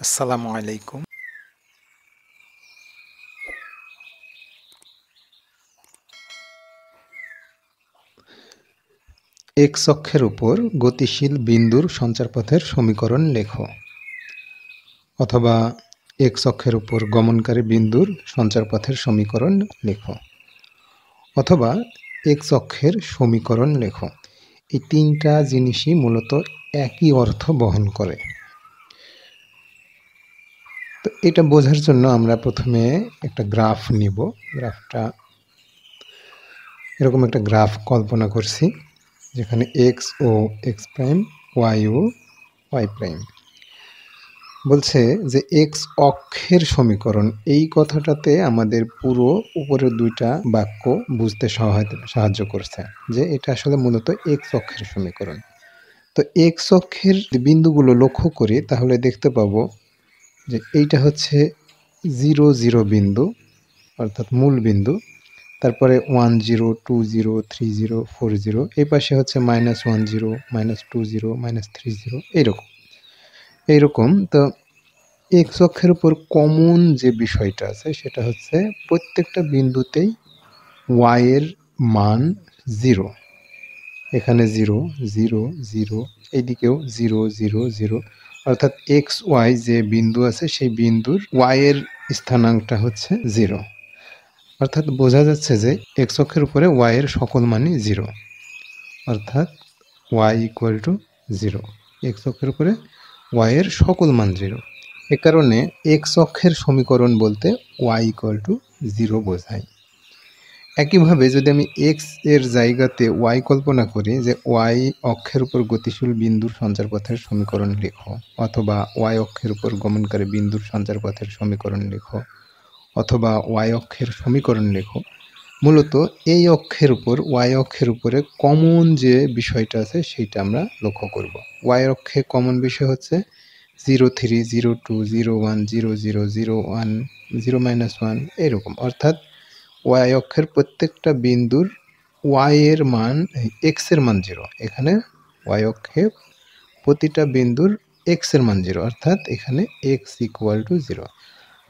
আসসালামু আলাইকুম। এক্স অক্ষের উপর গতিশীল বিন্দুর সঞ্চারপথের সমীকরণ লেখো। অথবা এক্স অক্ষের উপর গমনকারী বিন্দুর সঞ্চারপথের সমীকরণ লেখো। অথবা এক্স অক্ষের সমীকরণ লেখো। এই তিনটা জিনিসই মূলত একই অর্থ বহন করে। তো এটা বোঝার জন্য আমরা প্রথমে একটা গ্রাফ নিব। গ্রাফটা এরকম একটা গ্রাফ কল্পনা করছি, যেখানে এক্স ও এক্স প্রাইম, ওয়াই ও ওয়াই প্রাইম। বলছে যে এক্স অক্ষের সমীকরণ, এই কথাটাতে আমাদের পুরো উপরের দুইটা বাক্য বুঝতে সাহায্য করছে যে এটা আসলে মূলত এক্স অক্ষের সমীকরণ। তো এক্স অক্ষের বিন্দুগুলো লক্ষ্য করি তাহলে দেখতে পাবো যে এইটা হচ্ছে 0 0 বিন্দু, অর্থাৎ মূল বিন্দু। তারপরে 1 0 2 0 3 0 4 0, এই পাশে হচ্ছে -1 0 -2 0 -3 0, এইরকম। তো এক্স অক্ষের উপর কমন যে বিষয়টা আছে সেটা হচ্ছে প্রত্যেকটা বিন্দুতেই ওয়াই এর মান 0। এখানে 0 0 0, এইদিকেও 0 0 0, অর্থাৎ এক্স ওয়াই যে বিন্দু আছে সেই বিন্দুর ওয়াই এর স্থানাঙ্কটা হচ্ছে 0। অর্থাৎ বোঝা যাচ্ছে যে এক্স অক্ষের উপরে ওয়াই এর সকল মানই 0, অর্থাৎ ওয়াই ইকুয়াল টু 0। এক্স অক্ষের উপরে ওয়াই এর সকল মান 0। এ কারণে এক্স অক্ষের সমীকরণ বলতে ওয়াই ইকুয়াল টু 0 বোঝায়। একইভাবে যদি আমি এক্স এর জায়গাতে ওয়াই কল্পনা করি, যে ওয়াই অক্ষের উপর গতিশীল বিন্দুর সঞ্চারপথের সমীকরণ লেখো, অথবা ওয়াই অক্ষের উপর গমনকারী বিন্দুর সঞ্চারপথের সমীকরণ লেখো, অথবা ওয়াই অক্ষের সমীকরণ লেখো, মূলত এই অক্ষের উপর ওয়াই অক্ষের উপরে কমন যে বিষয়টা আছে সেইটা আমরা লক্ষ্য করব। ওয়াই অক্ষে কমন বিষয় হচ্ছে 0 3 0 2 0 1 0 0 0 1 0 -1, এরকম। অর্থাৎ ওয়াই অক্ষের প্রত্যেকটা বিন্দুর ওয়াই এর মান, এক্স এর মান 0। এখানে ওয়াই অক্ষে প্রতিটা বিন্দুর এক্স এর মান 0, অর্থাৎ এখানে এক্স ইকুয়াল টু 0।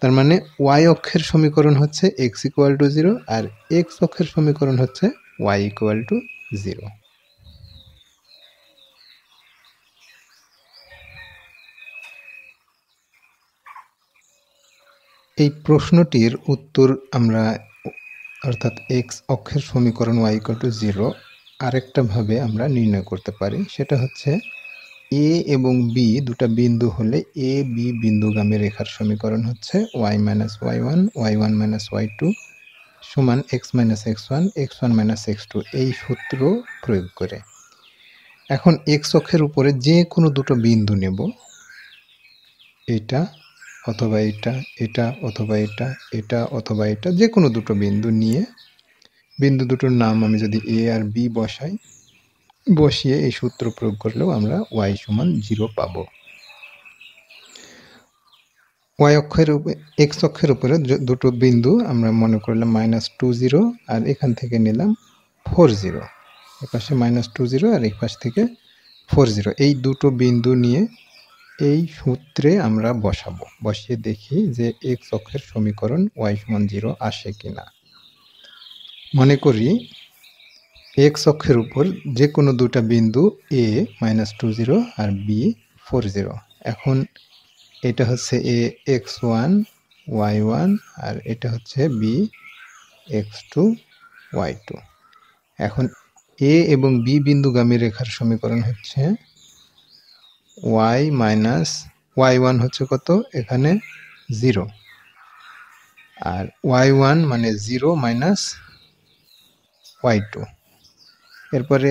তার মানে ওয়াই অক্ষের সমীকরণ হচ্ছে এক্স ইকুয়াল টু 0, আর এক্স অক্ষের সমীকরণ হচ্ছে ওয়াই ইকুয়াল টু 0। এই প্রশ্নটির উত্তর আমরা, অর্থাৎ এক্স অক্ষের সমীকরণ ওয়াই ইকুয়াল টু 0 আরেকটাভাবে আমরা নির্ণয় করতে পারি। সেটা হচ্ছে এ এবং বি দুটা বিন্দু হলে এ বি বিন্দুগামী রেখার সমীকরণ হচ্ছে y minus y one, Y one minus y two সমান x minus x one, x one minus x two, এই সূত্র প্রয়োগ করে। এখন এক্স অক্ষের উপরে যে কোনো দুটো বিন্দু নেব, এটা অথবা এটা, এটা অথবা এটা, এটা অথবা এটা, যে কোনো দুটো বিন্দু নিয়ে বিন্দু দুটোর নাম আমি যদি এ আর বি বসাই, বসিয়ে এই সূত্র প্রয়োগ করলেও আমরা ওয়াই সমান 0 পাবো। ওয়াই অক্ষের উপরে, এক্স অক্ষের উপরে দুটো বিন্দু আমরা মনে করলাম -2 0, আর এখান থেকে নিলাম 4 0। এপাশে -2 0 আর এই পাশ থেকে 4 0, এই দুটো বিন্দু নিয়ে এই সূত্রে আমরা বসাবো। বসিয়ে দেখি যে এক্স অক্ষের সমীকরণ ওয়াই সমান 0 আসে কিনা। মনে করি এক্স অক্ষের উপর যে কোনো দুটা বিন্দু এ -2 0 আর বি 4 0। এখন এটা হচ্ছে A X one Y one, আর এটা হচ্ছে B X two Y two. এখন এ এবং বি বিন্দুগামী রেখার সমীকরণ হচ্ছে ওয়াই মাইনাস ওয়াই ওয়ান হচ্ছে কত, এখানে 0, আর ওয়াই ওয়ান মানে 0 মাইনাস ওয়াই টু। এরপরে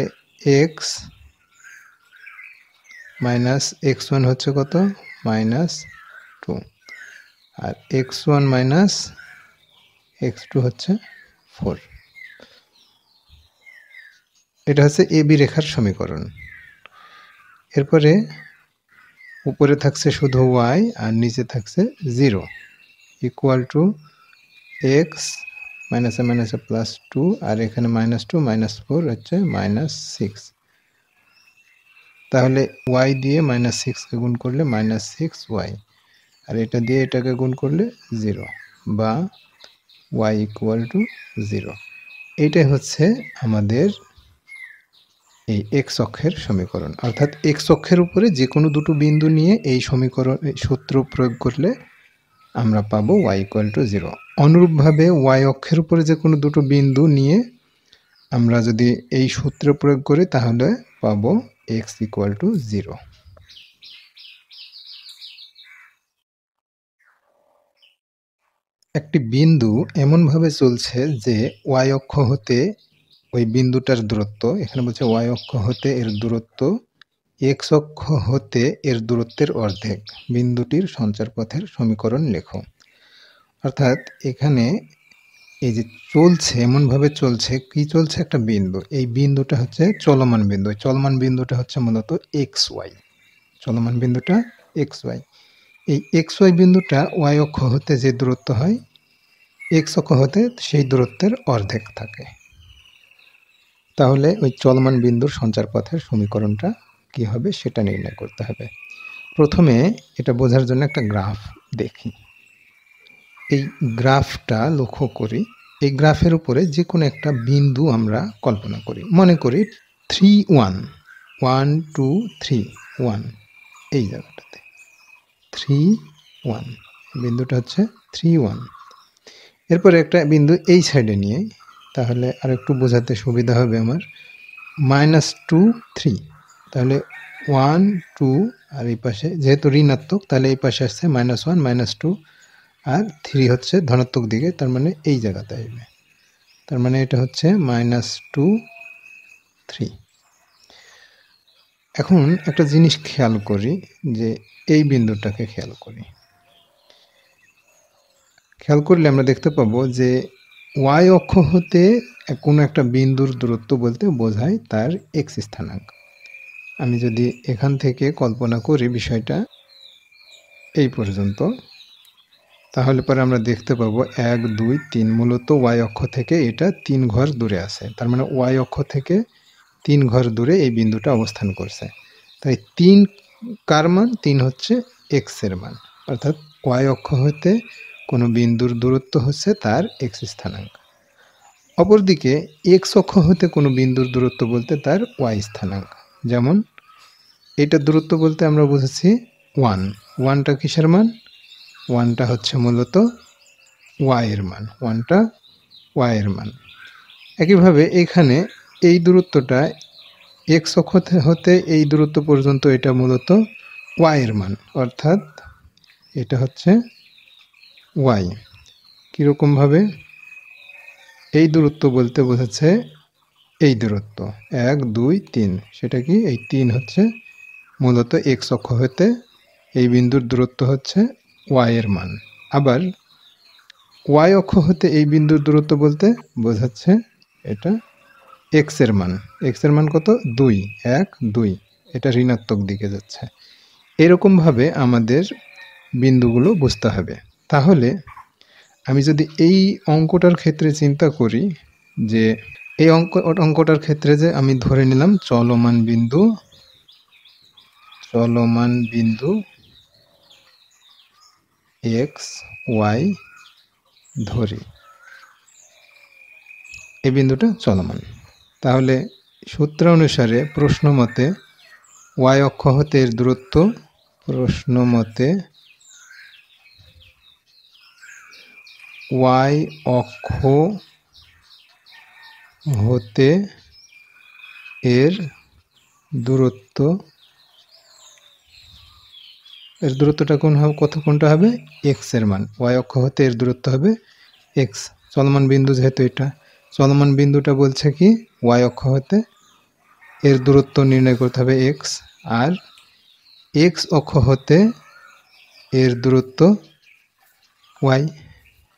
এক্স মাইনাস এক্স ওয়ান হচ্ছে কত, -2, আর x one minus x two হচ্ছে 4। এটা হচ্ছে এ বি রেখার সমীকরণ। এরপরে উপরে থাকছে শুধু ওয়াই আর নিচে থাকছে 0 ইকুয়াল টু এক্স মাইনাসে মাইনাসে +2, আর এখানে -2 -4 হচ্ছে -6। তাহলে ওয়াই দিয়ে -6কে গুণ করলে -6y। আর এটা দিয়ে এটাকে গুণ করলে 0 বা y = 0। এইটাই হচ্ছে আমাদের এই x অক্ষের সমীকরণ। অর্থাৎ x অক্ষের উপরে যে কোনো দুটো বিন্দু নিয়ে এই সমীকরণ সূত্র প্রয়োগ করলে আমরা পাবো y = 0। অনুরূপভাবে y অক্ষের উপরে যে কোনো দুটো বিন্দু নিয়ে আমরা যদি এই সূত্র প্রয়োগ করি তাহলে পাবো x = 0। একটি বিন্দু এমনভাবে চলছে যে y অক্ষ হতে ওই বিন্দুটার দূরত্ব, এখানে বলছে y অক্ষ হতে এর দূরত্ব x অক্ষ হতে এর দূরত্বের অর্ধেক। বিন্দুটির সঞ্চারপথের সমীকরণ লেখো। অর্থাৎ এখানে এই যে চলছে, এমনভাবে চলছে, কি চলছে, একটা বিন্দু। এই বিন্দুটা হচ্ছে চলমান বিন্দু। চলমান বিন্দুটা হচ্ছে মূলত xy। চলমান বিন্দুটা xy। এই xy বিন্দুটা y অক্ষ হতে যে দূরত্ব হয়, x অক্ষ হতে সেই দূরত্বের অর্ধেক থাকে। তাহলে ওই চলমান বিন্দুর সঞ্চারপথের সমীকরণটা কি হবে সেটা নির্ণয় করতে হবে। প্রথমে এটা বোঝার জন্য একটা গ্রাফ দেখি। এই গ্রাফটা লক্ষ্য করি। এই গ্রাফের উপরে যে কোনো একটা বিন্দু আমরা কল্পনা করি। মনে করি 3 1 1 2 3 1 এই জায়গাটাতে 3 1 বিন্দুটা হচ্ছে 3 1। এরপরে একটা বিন্দু এই সাইডে নিয়ে, তাহলে আর একটু বোঝাতে সুবিধা হবে আমার। -2 3, তাহলে 1 2 আর এই পাশে যেহেতু ঋণাত্মক তাহলে এই পাশে আসছে -1 -2 আর 3 হচ্ছে ধনাত্মক দিকে, তার মানে এই জায়গাতে আসবে। তার মানে এটা হচ্ছে -2 3। এখন একটা জিনিস খেয়াল করি, যে এই বিন্দুটাকে খেয়াল করি। খেয়াল করলে আমরা দেখতে পাবো যে y অক্ষ হতে কোনো একটা বিন্দুর দূরত্ব বলতে বোঝায় তার x স্থানাঙ্ক। আমি যদি এখান থেকে কল্পনা করি বিষয়টা এই পর্যন্ত, তাহলে পরে আমরা দেখতে পাবো 1 2 3 মূলত y অক্ষ থেকে এটা 3 ঘর দূরে আছে। তার মানে y অক্ষ থেকে 3 ঘর দূরে এই বিন্দুটা অবস্থান করছে। তাই 3 কার মান? 3 হচ্ছে x এর মান। অর্থাৎ y অক্ষ হতে কোনো বিন্দুর দূরত্ব হচ্ছে তার x স্থানাঙ্ক। অপরদিকে x অক্ষ হতে কোনো বিন্দুর দূরত্ব বলতে তার y স্থানাঙ্ক। যেমন এটার দূরত্ব বলতে আমরা বুঝেছি 1। 1টা কিসের মান? 1টা হচ্ছে মূলত y এর মান। 1টা y এর মান। একইভাবে এখানে এই দূরত্বটা x অক্ষ হতে এই দূরত্ব পর্যন্ত এটা মূলত y এর মান। অর্থাৎ এটা হচ্ছে y। কীরকমভাবে? এই দূরত্ব বলতে বোঝাচ্ছে এই দূরত্ব 1 2 3, সেটা কি? এই 3 হচ্ছে মূলত x অক্ষ হতে এই বিন্দুর দূরত্ব হচ্ছে y এর মান। আবার y অক্ষ হতে এই বিন্দুর দূরত্ব বলতে বোঝাচ্ছে এটা x এর মান। x এর মান কত? 2 1 2, এটা ঋণাত্মক দিকে যাচ্ছে। এরকমভাবে আমাদের বিন্দুগুলো বুঝতে হবে। তাহলে আমি যদি এই অঙ্কটার ক্ষেত্রে চিন্তা করি, যে এই অঙ্কটার ক্ষেত্রে যে আমি ধরে নিলাম চলমান বিন্দু x y ধরি, এই বিন্দুটা চলমান। তাহলে সূত্র অনুসারে প্রশ্ন মতে y অক্ষ হতে এর দূরত্ব, প্রশ্ন মতে y অক্ষ হতে এর দূরত্বটা কোনটা হবে? x এর মান। y অক্ষ হতে এর দূরত্ব হবে x। চলমান বিন্দু যেহেতু এটা চলমান বিন্দুটা বলছে কি y অক্ষ হতে এর দূরত্ব নির্ণয় করতে হবে x, আর x অক্ষ হতে এর দূরত্ব y।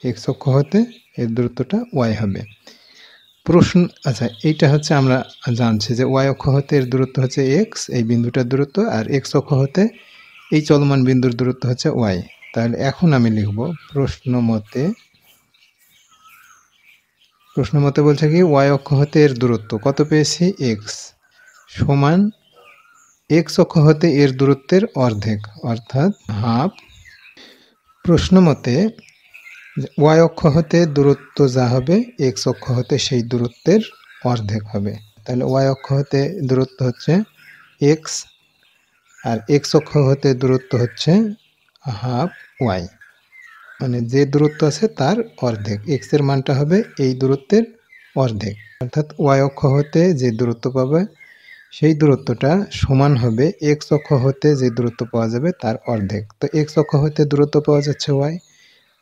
x অক্ষ হতে এর দূরত্বটা y হবে। প্রশ্ন, আচ্ছা এইটা হচ্ছে আমরা জানছি যে y অক্ষ হতে এর দূরত্ব হচ্ছে x, এই বিন্দুটার দূরত্ব, আর x অক্ষ হতে এই চলমান বিন্দুর দূরত্ব হচ্ছে y। তাহলে এখন আমি লিখব প্রশ্ন মতে বলছে কি y অক্ষ হতে এর দূরত্ব কত পেয়েছি? x সমান x অক্ষ হতে এর দূরত্বের অর্ধেক, অর্থাৎ হাফ প্রশ্ন মতে ওয়াই অক্ষ হতে দূরত্ব যা হবে এক্স অক্ষ হতে সেই দূরত্বের অর্ধেক হবে। তাহলে ওয়াই অক্ষ হতে দূরত্ব হচ্ছে এক্স, আর এক্স অক্ষ হতে দূরত্ব হচ্ছে হাফ ওয়াই, মানে যে দূরত্ব আছে তার অর্ধেক। এক্স এর মানটা হবে এই দূরত্বের অর্ধেক, অর্থাৎ ওয়াই অক্ষ হতে যে দূরত্ব পাবে সেই দূরত্বটা সমান হবে এক্স অক্ষ হতে যে দূরত্ব পাওয়া যাবে তার অর্ধেক। তো এক্স অক্ষ হতে দূরত্ব পাওয়া যাচ্ছে ওয়াই,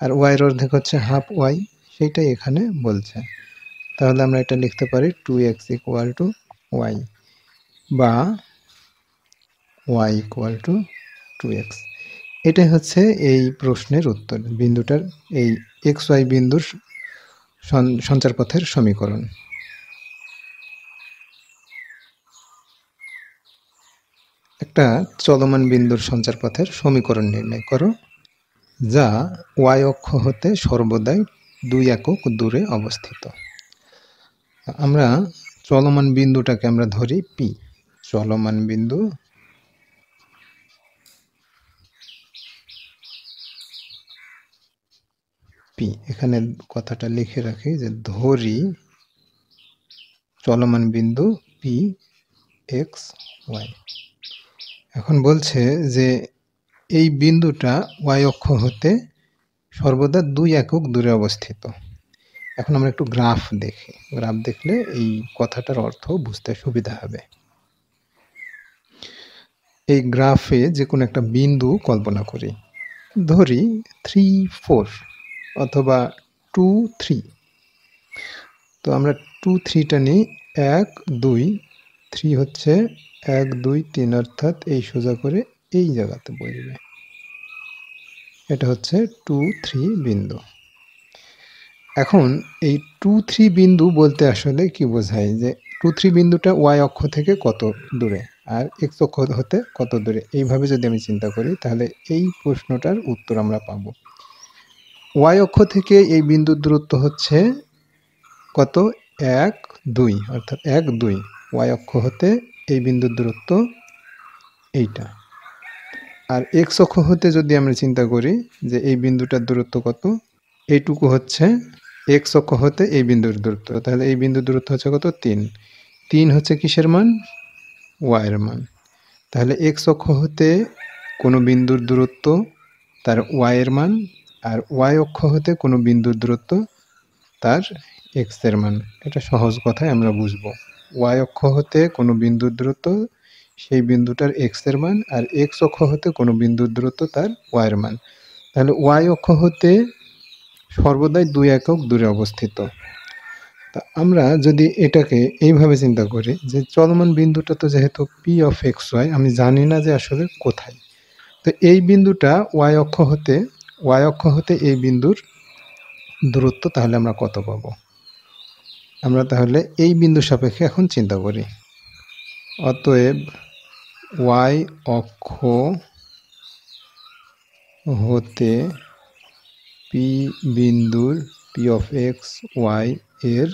আর ওয়াইয়ের অর্ধেক হচ্ছে হাফ ওয়াই, সেইটাই এখানে বলছে। তাহলে আমরা এটা লিখতে পারি 2x ইকুয়াল টু ওয়াই, বা ওয়াই ইকুয়াল টু 2x। এটাই হচ্ছে এই প্রশ্নের উত্তর, বিন্দুটার এই এক্স ওয়াই বিন্দুর সঞ্চারপথের সমীকরণ। একটা চলমান বিন্দুর সঞ্চারপথের সমীকরণ নির্ণয় করো যা ওয়াই অক্ষ হতে সর্বদাই 2 একক দূরে অবস্থিত। আমরা চলমান বিন্দুটাকে আমরা ধরি পি, চলমান বিন্দু পি। এখানে কথাটা লিখে রাখি যে ধরি চলমান বিন্দু পি এক্স ওয়াই। এখন বলছে যে এই বিন্দুটা ওয়াই অক্ষ হতে সর্বদা 2 একক দূরে অবস্থিত। এখন আমরা একটু গ্রাফ দেখি, গ্রাফ দেখলে এই কথাটার অর্থ বুঝতে সুবিধা হবে। এই গ্রাফে যে কোনো একটা বিন্দু কল্পনা করি, ধরি 3, 4 অথবা 2, 3। তো আমরা 2, 3টা নিই, 1, 2, 3 হচ্ছে 1, 2, 3, অর্থাৎ এই সোজা করে এই জায়গাতে বসবে। এটা হচ্ছে 2, 3 বিন্দু। এখন এই 2, 3 বিন্দু বলতে আসলে কি বোঝায়, যে 2, 3 বিন্দুটা ওয়াই অক্ষ থেকে কত দূরে আর এক্স অক্ষ হতে কত দূরে, এইভাবে যদি আমি চিন্তা করি তাহলে এই প্রশ্নটার উত্তর আমরা পাবো। ওয়াই অক্ষ থেকে এই বিন্দুর দূরত্ব হচ্ছে কত, 1, 2, অর্থাৎ 1, 2 ওয়াই অক্ষ হতে এই বিন্দুর দূরত্ব এইটা। আর এক্স অক্ষ হতে যদি আমরা চিন্তা করি যে এই বিন্দুটার দূরত্ব কত, এইটুকু হচ্ছে এক্স অক্ষ হতে এই বিন্দুর দূরত্ব। তাহলে এই বিন্দুর দূরত্ব হচ্ছে কত, 3। 3 হচ্ছে কিসের মান, ওয়াইয়ের মান। তাহলে এক্স অক্ষ হতে কোনো বিন্দুর দূরত্ব তার ওয়াইয়ের মান, আর ওয়াই অক্ষ হতে কোনো বিন্দুর দূরত্ব তার এক্স এর মান। এটা সহজ কথায় আমরা বুঝবো। ওয়াই অক্ষ হতে কোনো বিন্দুর দূরত্ব সেই বিন্দুটার এক্স এর মান, আর এক্স অক্ষ হতে কোনো বিন্দুর দূরত্ব তার ওয়াইয়ের মান। তাহলে ওয়াই অক্ষ হতে সর্বদাই 2 একক দূরে অবস্থিত। তা আমরা যদি এটাকে এইভাবে চিন্তা করি যে চলমান বিন্দুটা তো যেহেতু পি অফ এক্স ওয়াই, আমি জানি না যে আসলে কোথায়। তো এই বিন্দুটা ওয়াই অক্ষ হতে এই বিন্দুর দূরত্ব তাহলে আমরা কত পাবো। আমরা তাহলে এই বিন্দু সাপেক্ষে এখন চিন্তা করি। অতএব ওয়াই অক্ষ হতে পি বিন্দুর পি অফ এক্স ওয়াই এর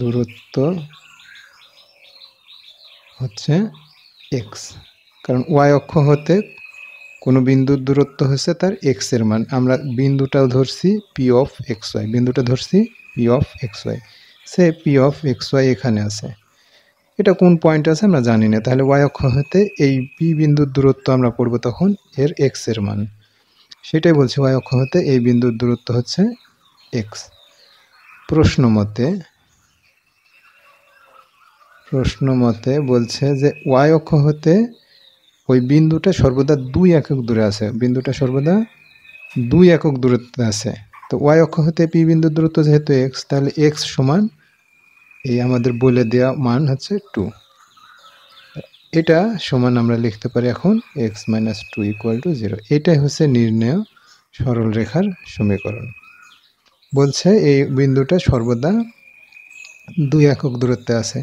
দূরত্ব হচ্ছে এক্স, কারণ ওয়াই অক্ষ হতে কোনো বিন্দুর দূরত্ব হচ্ছে তার এক্স এর মান। আমরা বিন্দুটাও ধরছি পি অফ এক্স ওয়াই, বিন্দুটা ধরছি পি অফ এক্স ওয়াই। সে পি অফ এক্স ওয়াই এখানে আছে, এটা কোন পয়েন্ট আছে আমরা জানি না। তাহলে ওয়াই অক্ষ হতে এই পি বিন্দুর দূরত্ব আমরা করব তখন এর এক্স এর মান, সেটাই বলছি ওয়াই অক্ষ হতে এই বিন্দুর দূরত্ব হচ্ছে এক্স। প্রশ্ন মতে বলছে যে ওয়াই অক্ষ হতে ওই বিন্দুটা সর্বদা 2 একক দূরে আছে, বিন্দুটা সর্বদা 2 একক দূরত্বে আছে। তো ওয়াই অক্ষ হতে পি বিন্দুর দূরত্ব যেহেতু এক্স, তাহলে এক্স সমান এই আমাদের বলে দেওয়া মান হচ্ছে 2। এটা সমান আমরা লিখতে পারি এখন এক্স মাইনাস 2 ইকুয়াল টু 0। এটাই হচ্ছে নির্ণেয় সরল রেখার সমীকরণ। বলছে এই বিন্দুটা সর্বদা 2 একক দূরত্বে আছে।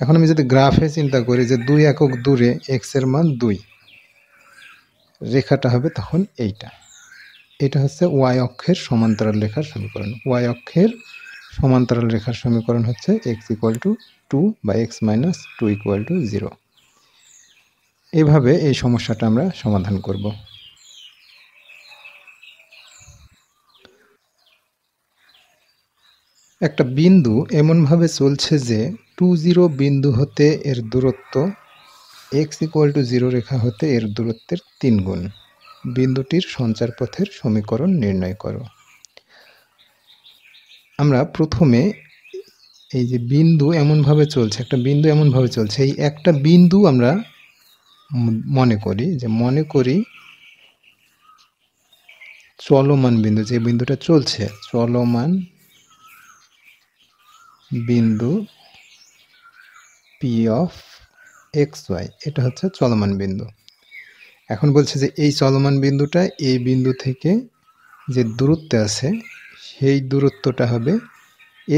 এখন আমি যদি গ্রাফে চিন্তা করি যে 2 একক দূরে এক্স এর মান 2, রেখাটা হবে তখন এইটা। এটা হচ্ছে ওয়াই অক্ষের সমান্তরাল রেখার সমীকরণ। ওয়াই অক্ষের সমান্তরাল রেখার সমীকরণ হচ্ছে এক্স ইকুয়াল টু 2 বা এক্স মাইনাস 2 ইকুয়াল টু 0। এভাবে এই সমস্যাটা আমরা সমাধান করব। একটা বিন্দু এমনভাবে চলছে যে 2 0 বিন্দু হতে এর দূরত্ব x = 0 রেখা হতে এর দূরত্বের 3 গুণ। বিন্দুটির সঞ্চারপথের সমীকরণ নির্ণয় করো। আমরা প্রথমে এই যে বিন্দু এমনভাবে চলছে, একটা বিন্দু এমনভাবে চলছে, এই একটা বিন্দু আমরা মনে করি চলমান বিন্দু, যে বিন্দুটা চলছে চলমান বিন্দু P of xy, এটা হচ্ছে চলমান বিন্দু। এখন বলছে যে এই চলমান বিন্দুটা এই বিন্দু থেকে যে দূরত্বে আছে সেই দূরত্বটা হবে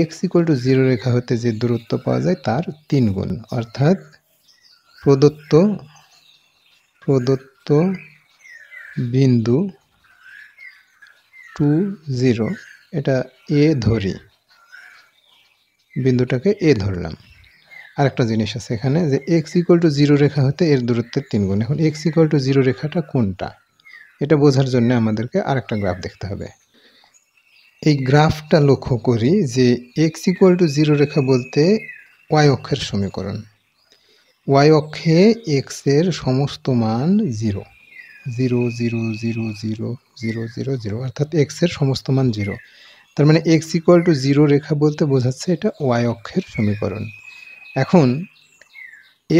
x = 0 রেখা হতে যে দূরত্ব পাওয়া যায় তার 3 গুণ, অর্থাৎ প্রদত্ত বিন্দু 2 0, এটা A ধরি, বিন্দুটাকে A ধরলাম। আরেকটা জিনিস আছে এখানে যে x = 0 রেখা হতে এর দূরত্বের 3 গুণ। এখন x = 0 রেখাটা কোনটা, এটা বোঝার জন্য আমাদেরকে আরেকটা গ্রাফ দেখতে হবে। এই গ্রাফটা লক্ষ্য করি যে x = 0 রেখা বলতে y অক্ষের সমীকরণ। y অক্ষে x এর সমস্ত মান 0 0 0 0 0 0 0 0, অর্থাৎ x এর সমস্ত মান 0। তার মানে x = 0 রেখা বলতে বোঝাচ্ছে এটা y অক্ষের সমীকরণ। এখন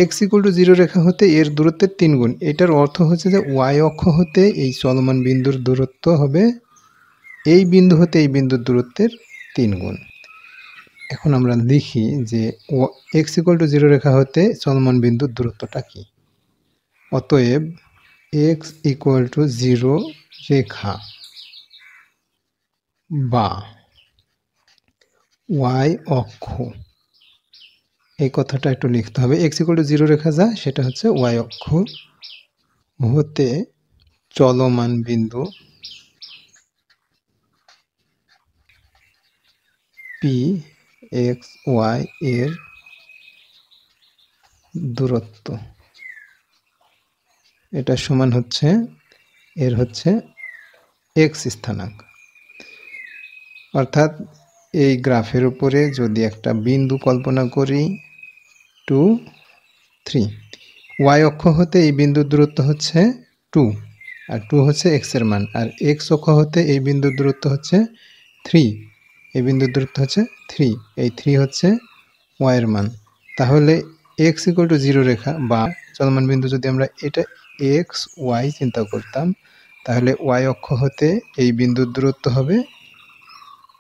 x = 0 রেখা হতে এর দূরত্বের 3 গুণ, এটার অর্থ হচ্ছে যে y অক্ষ হতে এই চলমান বিন্দুর দূরত্ব হবে এই বিন্দু হতে এই বিন্দুর দূরত্বের 3 গুণ। এখন আমরা লিখি যে x = 0 রেখা হতে চলমান বিন্দুর দূরত্বটা কি। অতএব x = 0 রেখা বা y অক্ষ, এই কথাটা একটু লিখতে হবে। x = 0 রেখা যা, সেটা হচ্ছে y অক্ষ হতে চলমান বিন্দু p x y এর দূরত্ব, এটা সমান হচ্ছে এর হচ্ছে x স্থানাঙ্ক। অর্থাৎ এই গ্রাফের উপরে যদি একটা বিন্দু কল্পনা করি 2 3, y অক্ষ হতে এই বিন্দুর দূরত্ব হচ্ছে 2, আর 2 হচ্ছে x এর মান, আর x অক্ষ হতে এই বিন্দুর দূরত্ব হচ্ছে 3, এই বিন্দুর দূরত্ব হচ্ছে 3, এই 3 হচ্ছে y এর মান। তাহলে x = 0 রেখা বা চলমান বিন্দু যদি আমরা এটা x y চিন্তা করতাম, তাহলে y অক্ষ হতে এই বিন্দুর দূরত্ব হবে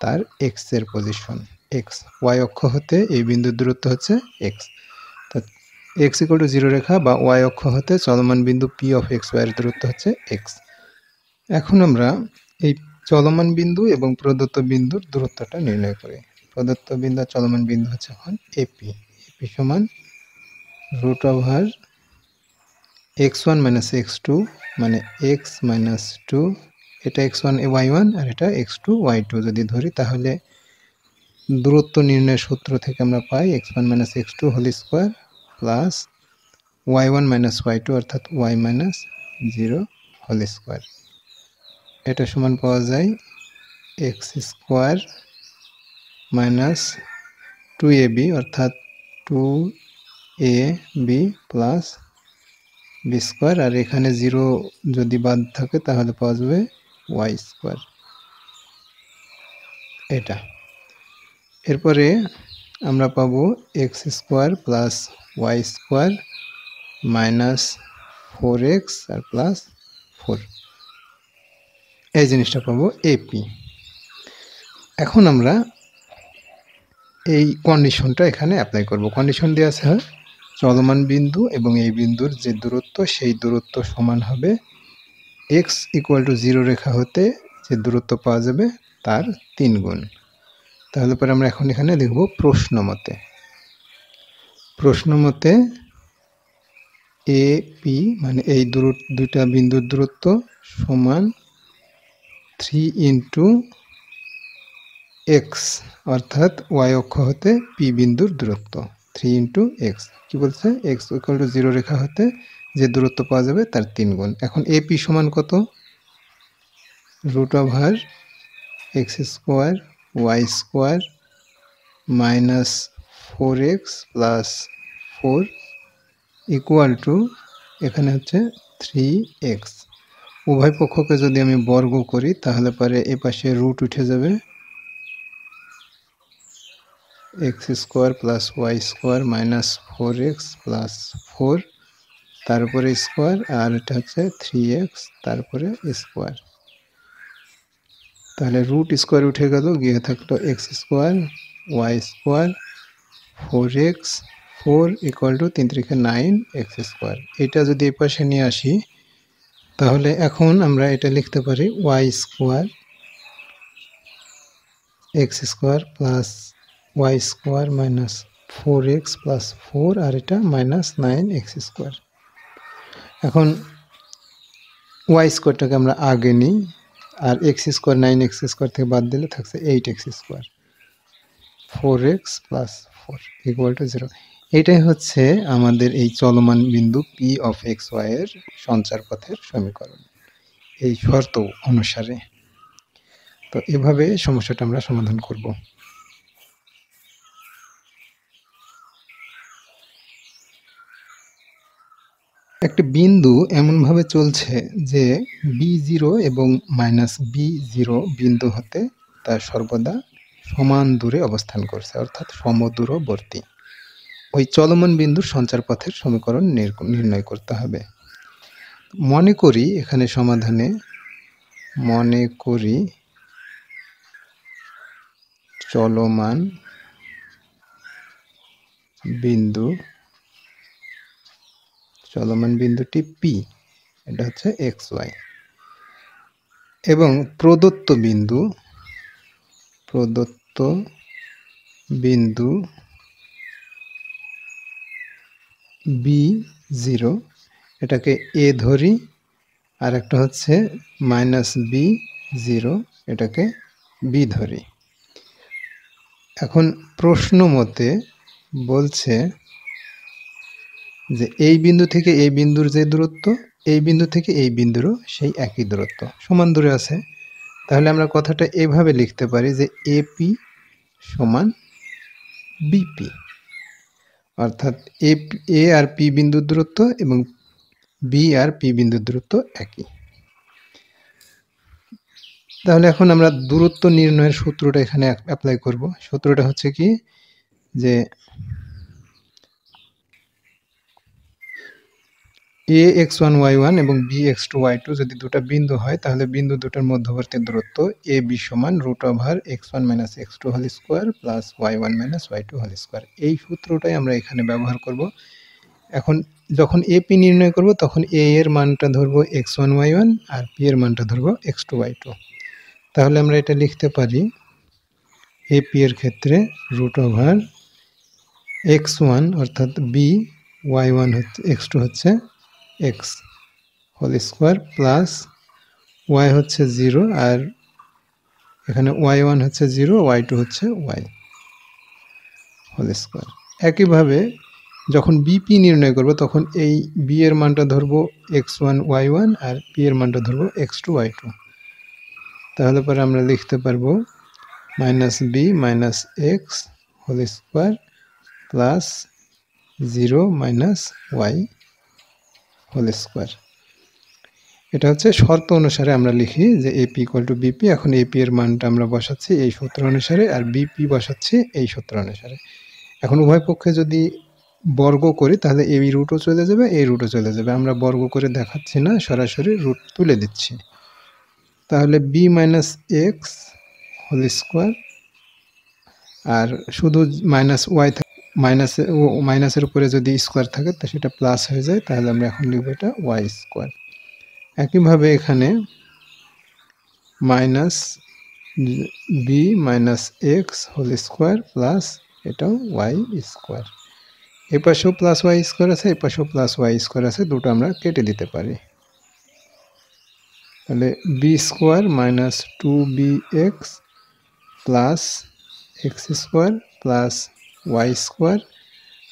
তার x এর পজিশন x, y অক্ষ হতে এই বিন্দুর দূরত্ব হচ্ছে x। x = 0 রেখা বা y অক্ষ হতে চলমান বিন্দু P of xy এর দূরত্ব হচ্ছে x। এখন আমরা এই চলমান বিন্দু এবং প্রদত্ত বিন্দুর দূরত্বটা নির্ণয় করি। প্রদত্ত বিন্দু আর চলমান বিন্দু হচ্ছে এখন AP সমান √x1 - x2 মানে x - 2, এটা x1 y1 আর এটা x2 y2 যদি ধরি, তাহলে দূরত্ব নির্ণয়ের সূত্র থেকে আমরা পাই x1 - x2 whole square plus y1 - y2 অর্থাৎ y - 0 হোল স্কয়ার। এটা সমান পাওয়া যায় x স্কয়ার মাইনাস 2ab অর্থাৎ 2ab প্লাস b স্কয়ার, আর এখানে 0 যদি বাদ থাকে তাহলে পাওয়া যাবে y স্কয়ার। এটা এরপরে আমরা পাবো x square plus y square minus 4x আর প্লাস 4, এই জিনিসটা পাবো AP। এখন আমরা এই কন্ডিশনটা এখানে অ্যাপ্লাই করব। কন্ডিশন দেওয়া আছে চলমান বিন্দু এবং এই বিন্দুর যে দূরত্ব সেই দূরত্ব সমান হবে x = 0 রেখা হতে যে দূরত্ব পাওয়া যাবে তার 3 গুণ। তাহলে পরে আমরা এখন এখানে লিখব প্রশ্ন মতে AP মানে এই দুইটা বিন্দুর দূরত্ব সমান 3 × x, অর্থাৎ y অক্ষ হতে P বিন্দুর দূরত্ব 3 × x। কি বলছে x = 0 রেখা হতে যে দূরত্ব পাওয়া যাবে তার 3 গুণ। এখন AP সমান কত, √x² y² minus 4x plus 4 equal two এখানে হচ্ছে 3x। উভয় পক্ষকে যদি আমি বর্গ করি তাহলে পরে এ পাশে রুট উঠে যাবে, x square plus Y square minus 4x plus 4 তারপরে স্কোয়ার, আর এটা হচ্ছে 3x তারপরে স্কোয়ার। তাহলে রুট স্কোয়ার উঠে গেল, গিয়ে থাকলো x square Y square 4x 4 equal to 3 3 9 x square. এটা যদি এই পাশে নিয়ে আসি তাহলে এখন আমরা এটা লিখতে পারি y square x square plus Y square minus 4x plus 4 আর এটা মাইনাস 9x স্কোয়ার। এখন ওয়াই স্কোয়ারটাকে আমরা আগে নিই, আর এক্স স্কোয়ার 9x স্কোয়ার থেকে বাদ দিলে থাকছে 8x square 4x plus 4 equal to 0। এটাই হচ্ছে আমাদের এই চলমান বিন্দু পি অফ এক্স ওয়াই এর সঞ্চার পথের সমীকরণ এই শর্ত অনুসারে। তো এভাবে সমস্যাটা আমরা সমাধান করব। একটা বিন্দু এমনভাবে চলছে যে b0 এবং মাইনাস b0 বিন্দু হতে তার সর্বদা সমান দূরে অবস্থান করছে, অর্থাৎ সমদূরবর্তী। ওই চলমান বিন্দুর সঞ্চার পথের সমীকরণ নির্ণয় করতে হবে। মনে করি এখানে সমাধানে মনে করি চলমান বিন্দুটি P, এটা হচ্ছে xy, এবং প্রদত্ত বিন্দু B0, এটাকে A ধরি, আর একটা হচ্ছে মাইনাস B0, এটাকে B ধরি। এখন প্রশ্ন মতে বলছে যে এই বিন্দু থেকে এই বিন্দুর যে দূরত্ব, এই বিন্দু থেকে এই বিন্দুরও সেই একই দূরত্ব, সমান দূরে আছে। তাহলে আমরা কথাটা এভাবে লিখতে পারি যে এপি সমান বিপি, অর্থাৎ এ আর পি বিন্দুর দূরত্ব এবং বি আর পি বিন্দুর দূরত্ব একই। তাহলে এখন আমরা দূরত্ব নির্ণয়ের সূত্রটা এখানে অ্যাপ্লাই করব। সূত্রটা হচ্ছে কি, যে ax1y1 এবং bx2y2 যদি দুটো বিন্দু হয় তাহলে বিন্দু দুটোর মধ্যবর্তী দূরত্ব ab সমান √x1 - x2 whole square plus y1 - y2 whole square. এই সূত্রটাই আমরা এখানে ব্যবহার করব। এখন যখন ap নির্ণয় করব তখন a এর মানটা ধরব x1 y1 আর p এর মানটা ধরব x2 y2। তাহলে আমরা এটা লিখতে পারি ap এর ক্ষেত্রে √x1 অর্থাৎ b, y1 হচ্ছে x2 হচ্ছে x whole square plus y হচ্ছে 0, আর এখানে y1 হচ্ছে 0, y2 হচ্ছে y হোল স্কয়ার। একইভাবে যখন bp নির্ণয় করব তখন এই b এর মানটা ধরব x1 y1 আর p এর মানটা ধরব x2 y2। তাহলে পরে আমরা লিখতে পারবো -b - x whole square plus 0 - y whole square. এটা হচ্ছে শর্ত অনুসারে আমরা লিখি যে AP = BP। এখন AP এর মানটা আমরা বসাচ্ছি এই সূত্র অনুসারে, আর BP বসাচ্ছি এই সূত্র অনুসারে। এখন উভয় পক্ষে যদি বর্গ করি তাহলে এই রুটও চলে যাবে, এই রুটও চলে যাবে। আমরা বর্গ করে দেখাচ্ছি না, সরাসরি রুট তুলে দিচ্ছি। তাহলে b - x হোল স্কয়ার, আর শুধু -y মাইনাসের উপরে যদি স্কয়ার থাকে তো সেটা প্লাস হয়ে যায়, তাহলে আমরা এখন লিখব এটা y স্কয়ার। একইভাবে এখানে -b - x whole square plus এটাও y স্কয়ার। এই পাশেও প্লাস y স্কয়ার আছে, এই পাশেও প্লাস y স্কয়ার আছে, দুটো আমরা কেটে দিতে পারি। তাহলে b square - 2bx plus x square plus y square,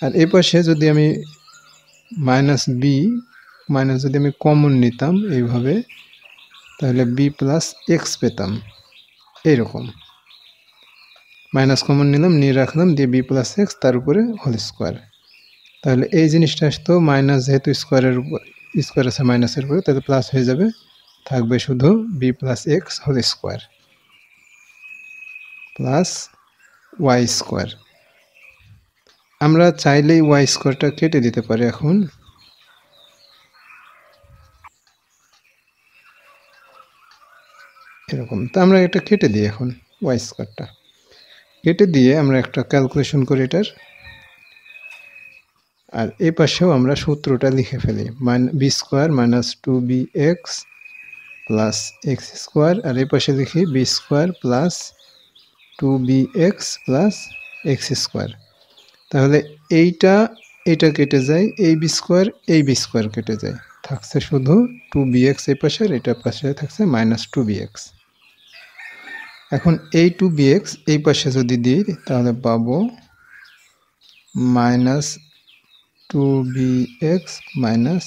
আর এই পাশে যদি আমি যদি আমি কমন নিতাম এইভাবে, তাহলে b প্লাস x পেতাম এইরকম। মাইনাস কমন নিলাম, নিয়ে রাখলাম, দিয়ে বি প্লাস এক্স তার উপরে হোল স্কোয়ার। তাহলে এই জিনিসটা আসতো মাইনাস, যেহেতু স্কোয়ারের উপর স্কোয়ার আছে মাইনাসের উপরে, তাহলে প্লাস হয়ে যাবে, থাকবে শুধু B plus X whole square plus Y square. আমরা চাইলেই ওয়াই স্কোয়ারটা কেটে দিতে পারি। এখন এরকম, তো আমরা এটা কেটে দিই। এখন ওয়াই স্কোয়ারটা কেটে দিয়ে আমরা একটা ক্যালকুলেশন করি এটার, আর এই পাশেও আমরা সূত্রটা লিখে ফেলি, b square minus 2bx plus x square, আর এই পাশে লিখি b square plus 2bx plus x square. তাহলে এইটা কেটে যায়, এই বি স্কোয়ার কেটে যায়, থাকছে শুধু 2bx এই পাশে, আর এটা পাশে থাকছে মাইনাস 2bx। এখন এই 2bx এই পাশে যদি দিই তাহলে পাবো minus 2bx minus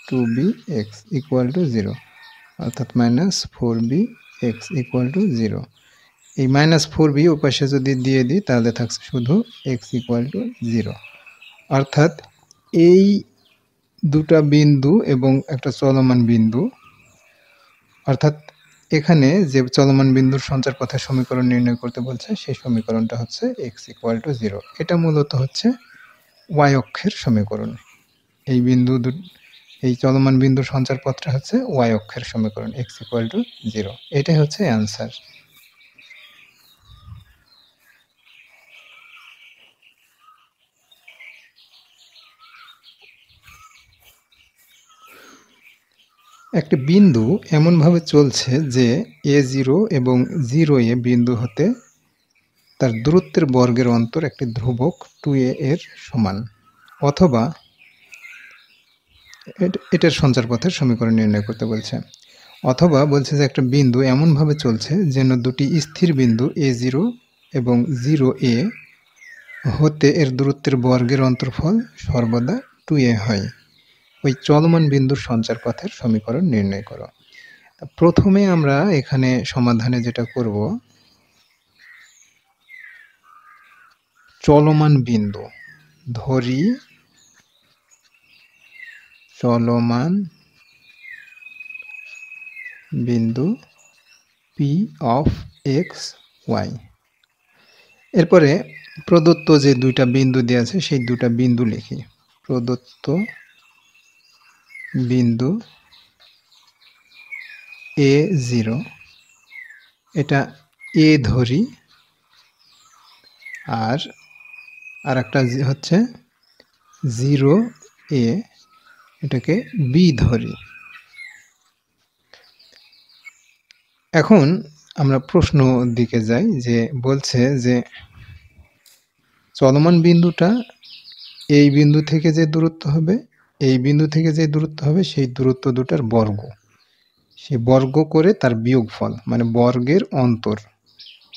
2bx equal to 0, অর্থাৎ মাইনাস 4bx ইকুয়াল টু 0। এই মাইনাস 4b ওই পাশে যদি দিয়ে দিই তাহলে থাকছে শুধু x ইকুয়াল টু 0। অর্থাৎ এই দুটা বিন্দু এবং একটা চলমান বিন্দু, অর্থাৎ এখানে যে চলমান বিন্দুর সঞ্চার পথের সমীকরণ নির্ণয় করতে বলছে সেই সমীকরণটা হচ্ছে x ইকুয়াল টু 0। এটা মূলত হচ্ছে y অক্ষের সমীকরণ। এই চলমান বিন্দুর সঞ্চার পথটা হচ্ছে y অক্ষের সমীকরণ, x ইকুয়াল টু 0। এটাই হচ্ছে অ্যান্সার। একটা বিন্দু এমনভাবে চলছে যে a0 এবং 0a বিন্দু হতে তার দূরত্বের বর্গের অন্তর একটি ধ্রুবক 2a এর সমান, অথবা এটার সঞ্চার পথের সমীকরণ নির্ণয় করতে বলছে। অথবা বলছে যে একটা বিন্দু এমনভাবে চলছে যেন দুটি স্থির বিন্দু a0 এবং 0a হতে এর দূরত্বের বর্গের অন্তরফল সর্বদা 2a হয়। ওই চলমান বিন্দুর সঞ্চার পথের সমীকরণ নির্ণয় করো। প্রথমে আমরা এখানে সমাধানে যেটা করব, চলমান বিন্দু ধরি, চলমান বিন্দু p অফ এক্স ওয়াই। এরপরে প্রদত্ত যে দুইটা বিন্দু দেওয়া আছে সেই দুটা বিন্দু লিখি। প্রদত্ত বিন্দু a0, এটা a ধরি, আর একটা হচ্ছে 0a, এটাকে b ধরি। এখন আমরা প্রশ্ন দিকে যাই, যে বলছে যে চলমান বিন্দুটা এই বিন্দু থেকে যে দূরত্ব হবে, এই বিন্দু থেকে যে দূরত্ব হবে সেই দূরত্ব দুটার বর্গ, সে বর্গ করে তার বিয়োগফল মানে বর্গের অন্তর,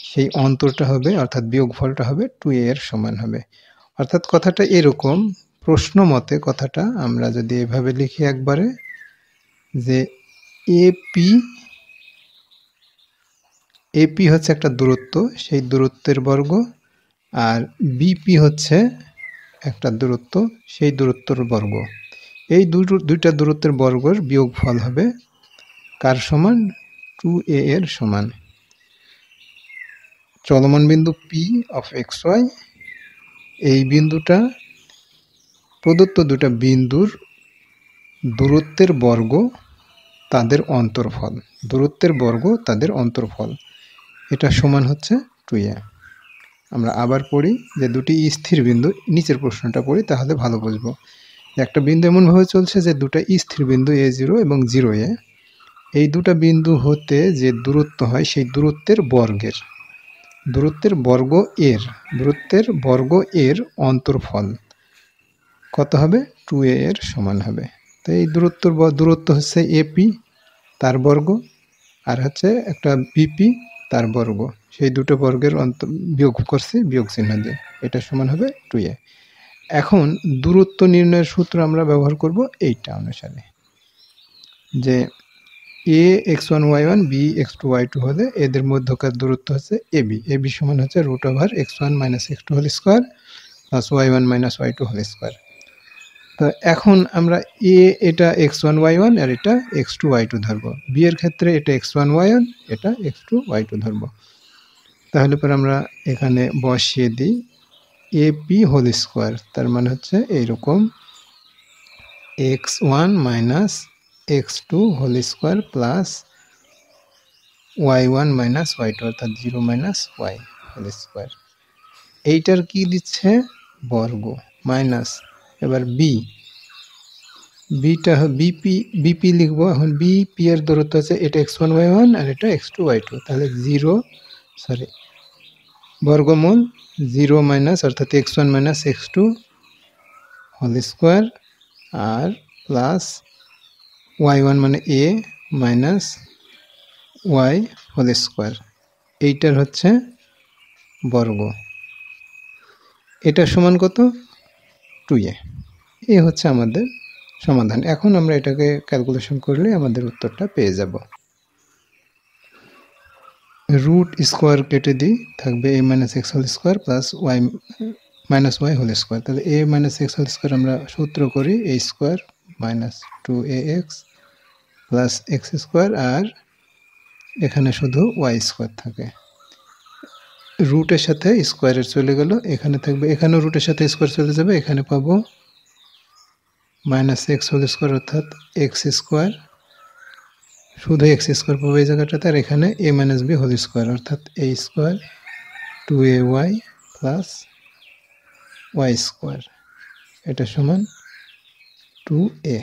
সেই অন্তরটা হবে, অর্থাৎ বিয়োগফলটা হবে 2a এর সমান হবে। অর্থাৎ কথাটা এরকম, প্রশ্ন মতে কথাটা আমরা যদি এভাবে লিখি একবারে, যে এপি হচ্ছে একটা দূরত্ব, সেই দূরত্বের বর্গ, আর বিপি হচ্ছে একটা দূরত্ব, সেই দূরত্বের বর্গ। এই দুইটা দূরত্বের বর্গের বিয়োগফল হবে কার সমান? 2a এর সমান। চলমান বিন্দু p অফ এক্স ওয়াই, এই বিন্দুটা প্রদত্ত দুটা বিন্দুর দূরত্বের বর্গ তাদের অন্তরফল, দূরত্বের বর্গ তাদের অন্তরফল, এটা সমান হচ্ছে 2a। আমরা আবার পড়ি, যে দুটি স্থির বিন্দু, নিচের প্রশ্নটা পড়ি তাহলে ভালো বুঝবো। একটা বিন্দু এমনভাবে চলছে যে দুটা স্থির বিন্দু a0 এবং 0a, এই দুটা বিন্দু হতে যে দূরত্ব হয় সেই দূরত্বের বর্গ এর অন্তরফল কত হবে? 2a এর সমান হবে। তো এই দূরত্ব হচ্ছে এপি, তার বর্গ, আর হচ্ছে একটা বিপি, তার বর্গ, সেই দুটো বর্গের বিয়োগ করছি বিয়োগ চিহ্ন দিয়ে, এটা সমান হবে 2a। এখন দূরত্ব নির্ণয়ের সূত্র আমরা ব্যবহার করব এইটা অনুসারে, যে এ x1 y1 B x2 y2 হলে এদের মধ্যকার দূরত্ব হচ্ছে এবি। এবি সমান হচ্ছে √(x1 - x2 whole square plus y1 - y2 whole square. তো এখন আমরা এটা x1 y1 আর এটা x2 y2 ধরবো। বি এর ক্ষেত্রে এটা x1 y1 এটা x2 y2 ধরবো। তাহলে পরে আমরা এখানে বসিয়ে দিই এপি হোল স্কয়ার, তার মানে হচ্ছে এইরকম x1 - x2 whole square plus y1 - y2 অর্থাৎ 0 - y হোল স্কয়ার। এইটার কি দিচ্ছে বর্গ মাইনাস, এবার বিটা বিপি লিখবো। এখন বিপি এর দূরত্ব আছে এটা x1 y1 আর এটা x2 y2, তাহলে বর্গমূল 0 মাইনাস অর্থাৎ x1 - x2 হোল স্কয়ার আর প্লাস y1 মানে a minus y whole square, এইটার হচ্ছে বর্গ। এটা সমান কত? 2a। এই হচ্ছে আমাদের সমাধান। এখন আমরা এটাকে ক্যালকুলেশন করলে আমাদের উত্তরটা পেয়ে যাব। রুট স্কোয়ার কেটে দিই, থাকবে a - x whole square plus y whole square. তাহলে a - x হোল স্কোয়ার আমরা সূত্র করি a square minus 2ax plus x square, আর এখানে শুধু y স্কোয়ার থাকে। রুটের সাথে স্কোয়ারের চলে গেল, এখানে থাকবে, এখানেও রুটের সাথে স্কোয়ার চলে যাবে, এখানে পাবো -x হোল স্কোয়ার অর্থাৎ x স্কোয়ার, শুধু x স্কোয়ার পাবো এই জায়গাটাতে, আর এখানে a - b হোল স্কোয়ার অর্থাৎ a square 2ay plus y square, এটা সমান 2a।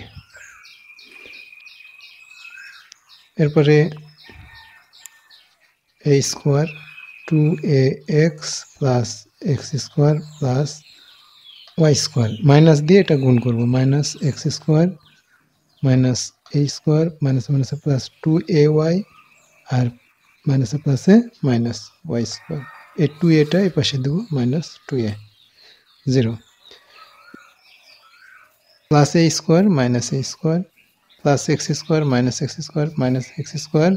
এরপরে a square 2ax plus x square plus y square, minus দিয়ে এটা গুণ করব, minus x square minus a square minus মাইনাসে প্লাস 2ay আর মাইনাসে প্লাসে মাইনাস y স্কোয়ার। এই 2aটা এই পাশে দেবো, minus 2a 0 plus a square minus a square plus x square minus x square minus x square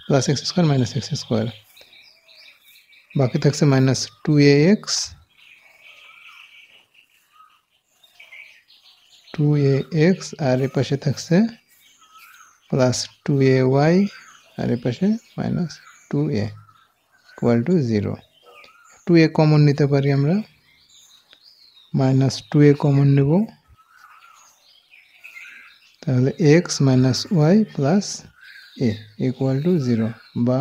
plus x square minus x square, বাকি থাকছে minus 2ax আর এ পাশে থাকছে প্লাস 2ay আর এ পাশে minus 2a equal to 0। 2a common নিতে পারি আমরা, মাইনাস 2a কমন নেব, তাহলে x minus y plus a equal to 0 বা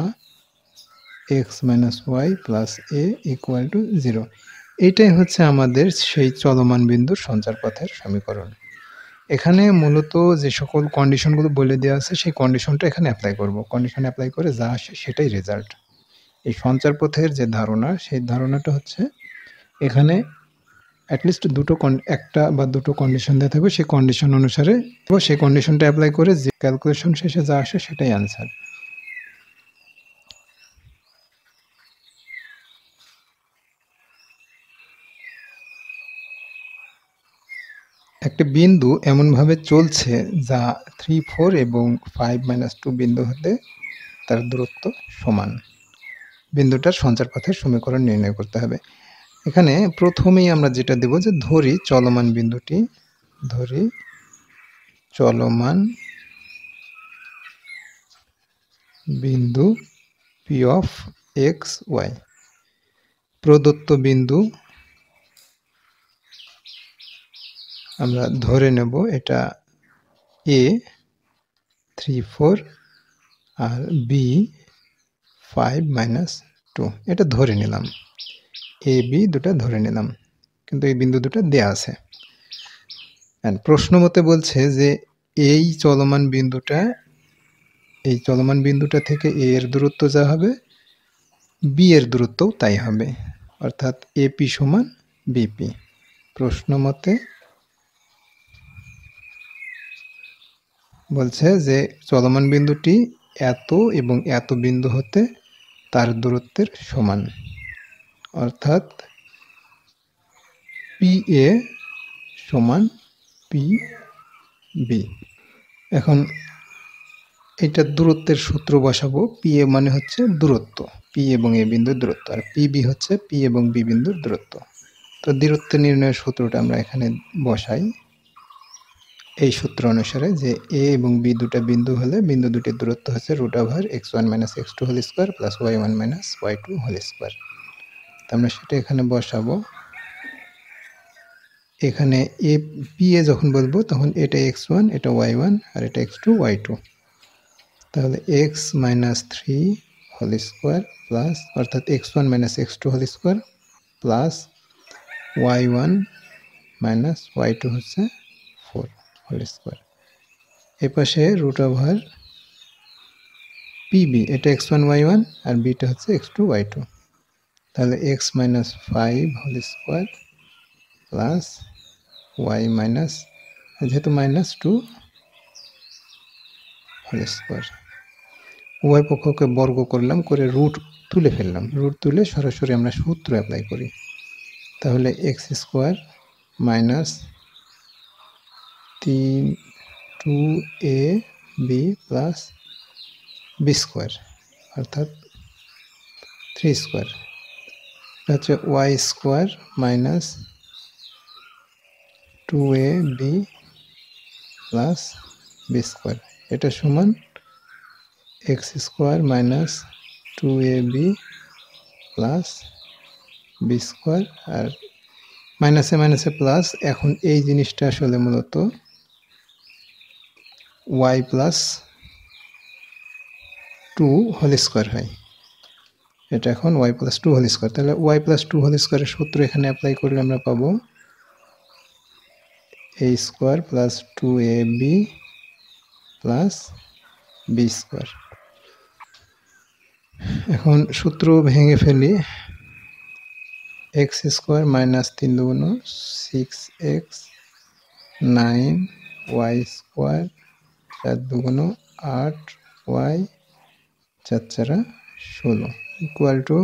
x minus y plus a equal to 0। এইটাই হচ্ছে আমাদের সেই চলমান বিন্দুর সঞ্চারপথের সমীকরণ। এখানে মূলত যে সকল কন্ডিশনগুলো বলে দেওয়া আছে সেই কন্ডিশনটা এখানে অ্যাপ্লাই করব। কন্ডিশন অ্যাপ্লাই করে যা আসে সেটাই রেজাল্ট। এই সঞ্চারপথের যে ধারণা, সেই ধারণাটা হচ্ছে এখানে অ্যাটলিস্ট একটা বা দুটো কন্ডিশন দেওয়া থাকবে, সেই কন্ডিশন অনুসারে সেই কন্ডিশনটা অ্যাপ্লাই করে যে ক্যালকুলেশন শেষে যা আসে সেটাই অ্যান্সার। একটা বিন্দু এমনভাবে চলছে যা 3, 4 এবং 5, -2 বিন্দু হতে তার দূরত্ব সমান। বিন্দুটার সঞ্চারপথের সমীকরণ নির্ণয় করতে হবে। এখানে প্রথমেই আমরা যেটা দেব, যে ধরি চলমান বিন্দু P of x, y, প্রদত্ত বিন্দু আমরা ধরে নেব এটা A 3, 4 আর B 5, -2, এটা ধরে নিলাম, A B দুটা ধরে নিলাম, কিন্তু এই বিন্দু দুটো দেয়া আছে। প্রশ্ন মতে বলছে যে এই চলমান বিন্দুটা থেকে A এর দূরত্ব যা হবে B এর দূরত্বও তাই হবে, অর্থাৎ AP সমান BP। প্রশ্ন মতে বলছে যে চলমান বিন্দুটি এত এবং এত বিন্দু হতে তার দূরত্বের সমান, অর্থাৎ PA সমান PB। এখন এটা দূরত্বের সূত্র বসাবো। পি এ মানে হচ্ছে দূরত্ব, পি এবং এ বিন্দুর দূরত্ব, আর পি বি হচ্ছে পি এবং বি বিন্দুর দূরত্ব। তো দূরত্ব নির্ণয়ের সূত্রটা আমরা এখানে বসাই এই সূত্র অনুসারে, যে এ এবং বি দুটা বিন্দু হলে বিন্দু দুটির দূরত্ব হচ্ছে √(x1 - x2) plus y1 - y2 তো আমরা সেটা এখানে বসাবো। এখানে এ পি এ যখন বলবো তখন এটা x1, এটা y1 আর এটা x2 y2। তাহলে x - 3² প্লাস, অর্থাৎ x1 - x2² plus y1 - y2 হচ্ছে 4² এপাশে √PB, এটা x1 y1 আর বিটা হচ্ছে x2 y2। তাহলে x - 5² প্লাস y মাইনাস, যেহেতু -2² উভয় পক্ষকে বর্গ করলাম, করে রুট তুলে ফেললাম। রুট তুলে সরাসরি আমরা সূত্র অ্যাপ্লাই করি। তাহলে x² minus 2ab plus b² অর্থাৎ 3²। এটা হচ্ছে y² minus 2ab plus b²। এটা সমান x² minus 2ab plus b², আর মাইনাসে মাইনাসে প্লাস। এখন এই জিনিসটা আসলে মূলত y প্লাস 2² হয়। এটা এখন y প্লাস 2²। তাহলে y প্লাস 2² এর সূত্র এখানে অ্যাপ্লাই করলে আমরা পাবো a² plus 2ab plus b²। এখন সূত্র ভেঙে ফেলি। x² মাইনাস 3 দুগুণ 6x 9y², 4 দুগুণ 8y, 4 4 16 ইকুয়াল টু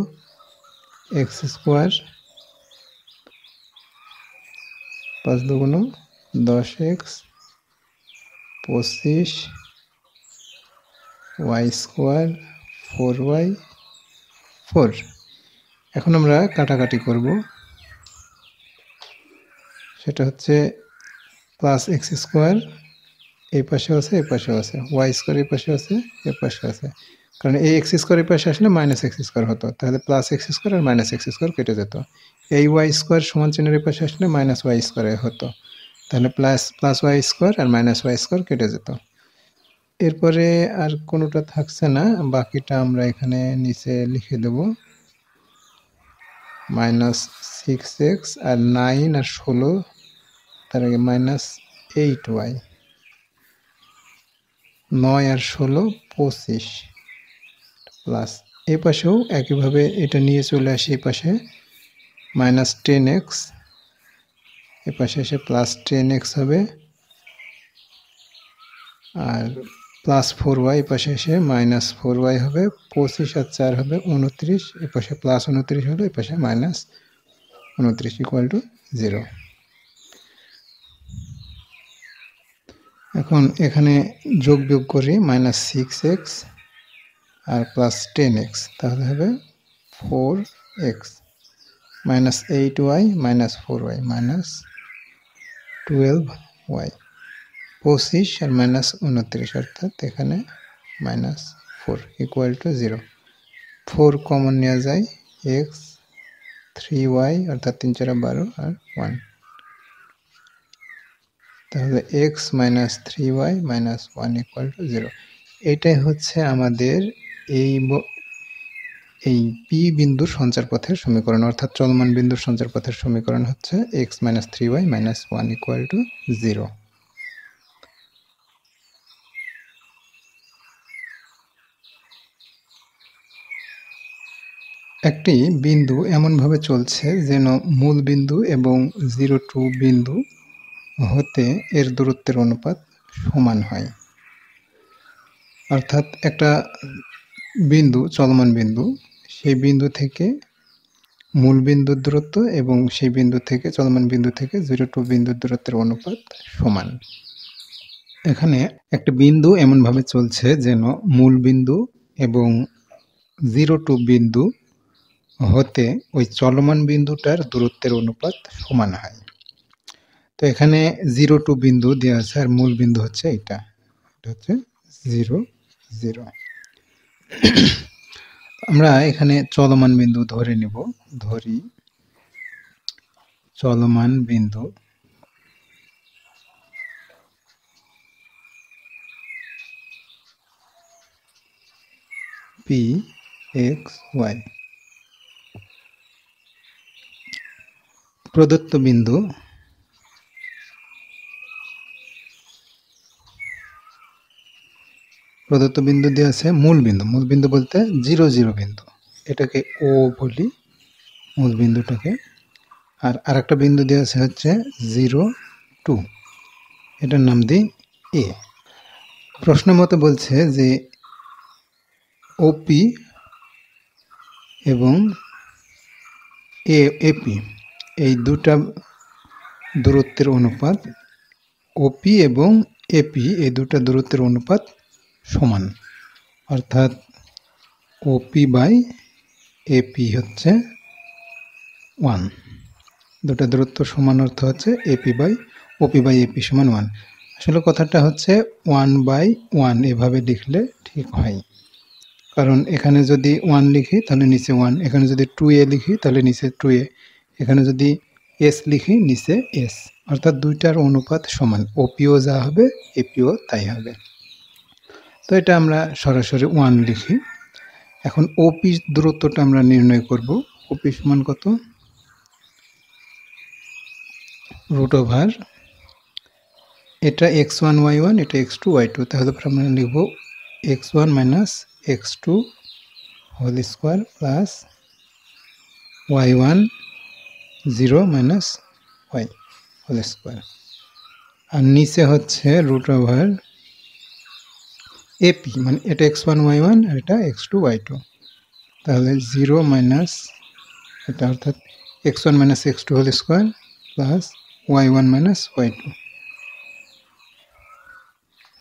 x² 5 দুগুণ 10x 25 y² 4y 4। এখন আমরা কাটাকাটি করব। সেটা হচ্ছে প্লাস x² এই পাশেও আছে, এই পাশেও আছে, y² এই পাশে আছে, এই পাশে আছে। কারণ এই x² এই পাশে আসলে -x² হতো, তাহলে প্লাস x² আর -x² কেটে যেত। এই y² সমান চিহ্নের এই পাশে আসলে -y² হতো, তাহলে প্লাস y² আর -y² কেটে যেত। এরপরে আর কোনোটা থাকছে না, বাকিটা আমরা এখানে নিচে লিখে দেব। -6x আর 9 আর 16, তার আগে -8y, 9 আর 16 25 প্লাস এ পাশেও একইভাবে এটা নিয়ে চলে আসি। এই পাশে -10x, এ পাশে এসে +10x হবে, আর প্লাস 4y এ পাশে এসে -4y হবে। 25 আর 4 হবে 29, এ পাশে +29 হলো, এ পাশে -29 ইকুয়াল টু 0। এখন এখানে যোগ বিয়োগ করি, -6x আর +10x, তাহলে হবে 4x, -8y -4y -12y, 25 আর -29 অর্থাৎ এখানে -4 ইকুয়াল টু 0। 4 কমন নেওয়া যায়, x 3y অর্থাৎ 3 4 12 আর 1, তাহলে x - 3y - 1 ইকুয়াল টু 0। এটাই হচ্ছে আমাদের এই পি বিন্দুর সঞ্চারপথের সমীকরণ, অর্থাৎ চলমান বিন্দুর সঞ্চারপথের সমীকরণ হচ্ছে x - 3y - 1 ইকুয়াল টু 0। একটি বিন্দু এমনভাবে চলছে যেন মূল বিন্দু এবং 0 টু বিন্দু হতে এর দূরত্বের অনুপাত সমান হয়। অর্থাৎ একটা বিন্দু, চলমান বিন্দু, সেই বিন্দু থেকে মূল বিন্দুর দূরত্ব এবং সেই বিন্দু থেকে, চলমান বিন্দু থেকে 0 টু বিন্দুর দূরত্বের অনুপাত সমান। এখানে একটা বিন্দু এমনভাবে চলছে যেন মূল বিন্দু এবং 0 টু বিন্দু হতে ওই চলমান বিন্দুটার দূরত্বের অনুপাত সমান হয়। তো এখানে 0 টু বিন্দু দেওয়া আছে আর মূল বিন্দু হচ্ছে এটা হচ্ছে 0 0। আমরা এখানে চলমান বিন্দু ধরে নিব, ধরি চলমান বিন্দু পি এক্স ওয়াই। প্রদত্ত বিন্দু দিয়ে আছে মূল বিন্দু, মূল বিন্দু বলতে 0 0 বিন্দু, এটাকে ও বলি মূল বিন্দুটাকে। আর আরেকটা বিন্দু দেওয়া আছে হচ্ছে 0 2, এটার নাম দিই এ। প্রশ্ন মতে বলছে যে ওপি এবং এপি এই দুটা দূরত্বের অনুপাত, ওপি এবং এপি এই দুটা দূরত্বের অনুপাত সমান, অর্থাৎ ওপি বাই এপি হচ্ছে 1। দুটা দূরত্ব সমান অর্থ হচ্ছে ওপি বাই এপি সমান 1। আসলে কথাটা হচ্ছে 1/1 এভাবে লিখলে ঠিক হয়, কারণ এখানে যদি 1 লিখি তাহলে নিচে 1, এখানে যদি 2a লিখি তাহলে নিচে 2a, এখানে যদি s লিখি নিচে s, অর্থাৎ দুইটার অনুপাত সমান, ওপিও যা হবে এপিও তাই হবে। তো এটা আমরা সরাসরি 1 লিখি। এখন ওপি দূরত্বটা আমরা নির্ণয় করব। ওপি সমান কত? √, এটা x1 y1, এটা x2 y2, তাহলে আমরা লিখব x1 - x2 whole square plus y1 0 - y whole square. আর নিচে হচ্ছে √, এপি মানে এটা x1 y1 আর এটা x2 y2, তাহলে 0 মাইনাস এটা অর্থাৎ x1 - x2 whole square plus y1 - y2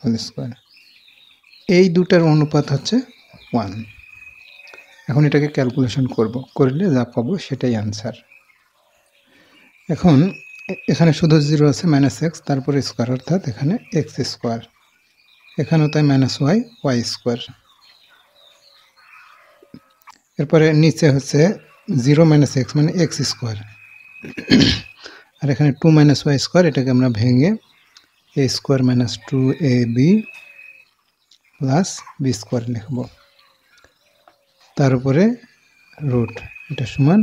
whole square. এই দুটার অনুপাত হচ্ছে 1। এখন এটাকে ক্যালকুলেশন করলে যা পাবো সেটাই আনসার। এখন এখানে শুধু 0 আছে -x, তারপরে স্কয়ার অর্থাৎ এখানে x স্কয়ার, এখানেও তাই -y স্কয়ার। এরপরে নিচে হচ্ছে 0 - x মানে x স্কয়ার, আর এখানে 2 - y স্কয়ার, এটাকে আমরা ভেঙে a square - 2ab plus b square লিখব, তার উপরে রুট, এটা সমান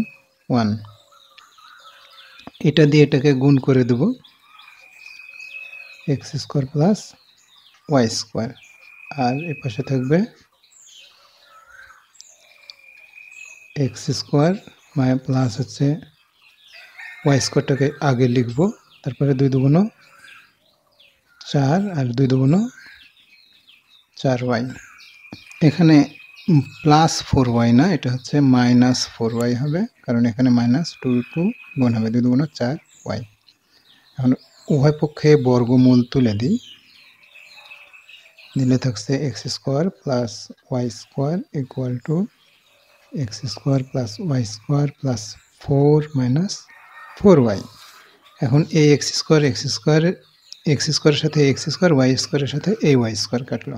1। এটা দিয়ে এটাকে গুণ করে দেব, x square plus y square, আর এর পাশে থাকবে x স্কয়ার প্লাস হচ্ছে y স্কয়ারটাকে আগে লিখব, তারপরে 2 দুগুণ 4 আর 2 দুগুণ 4y। এখানে প্লাস 4y না, এটা হচ্ছে -4y হবে, কারণ এখানে -2 গুণ হবে, 2 দুগুণ 4y। এখন উভয় পক্ষে বর্গমূল তুলে দিই, দিলে থাকছে x square plus y square equal two x square plus y square plus 4 - 4y। এখন এই x স্কয়ারের সাথে x স্কয়ার, y স্কয়ারের সাথে এই y স্কয়ার কাটলো।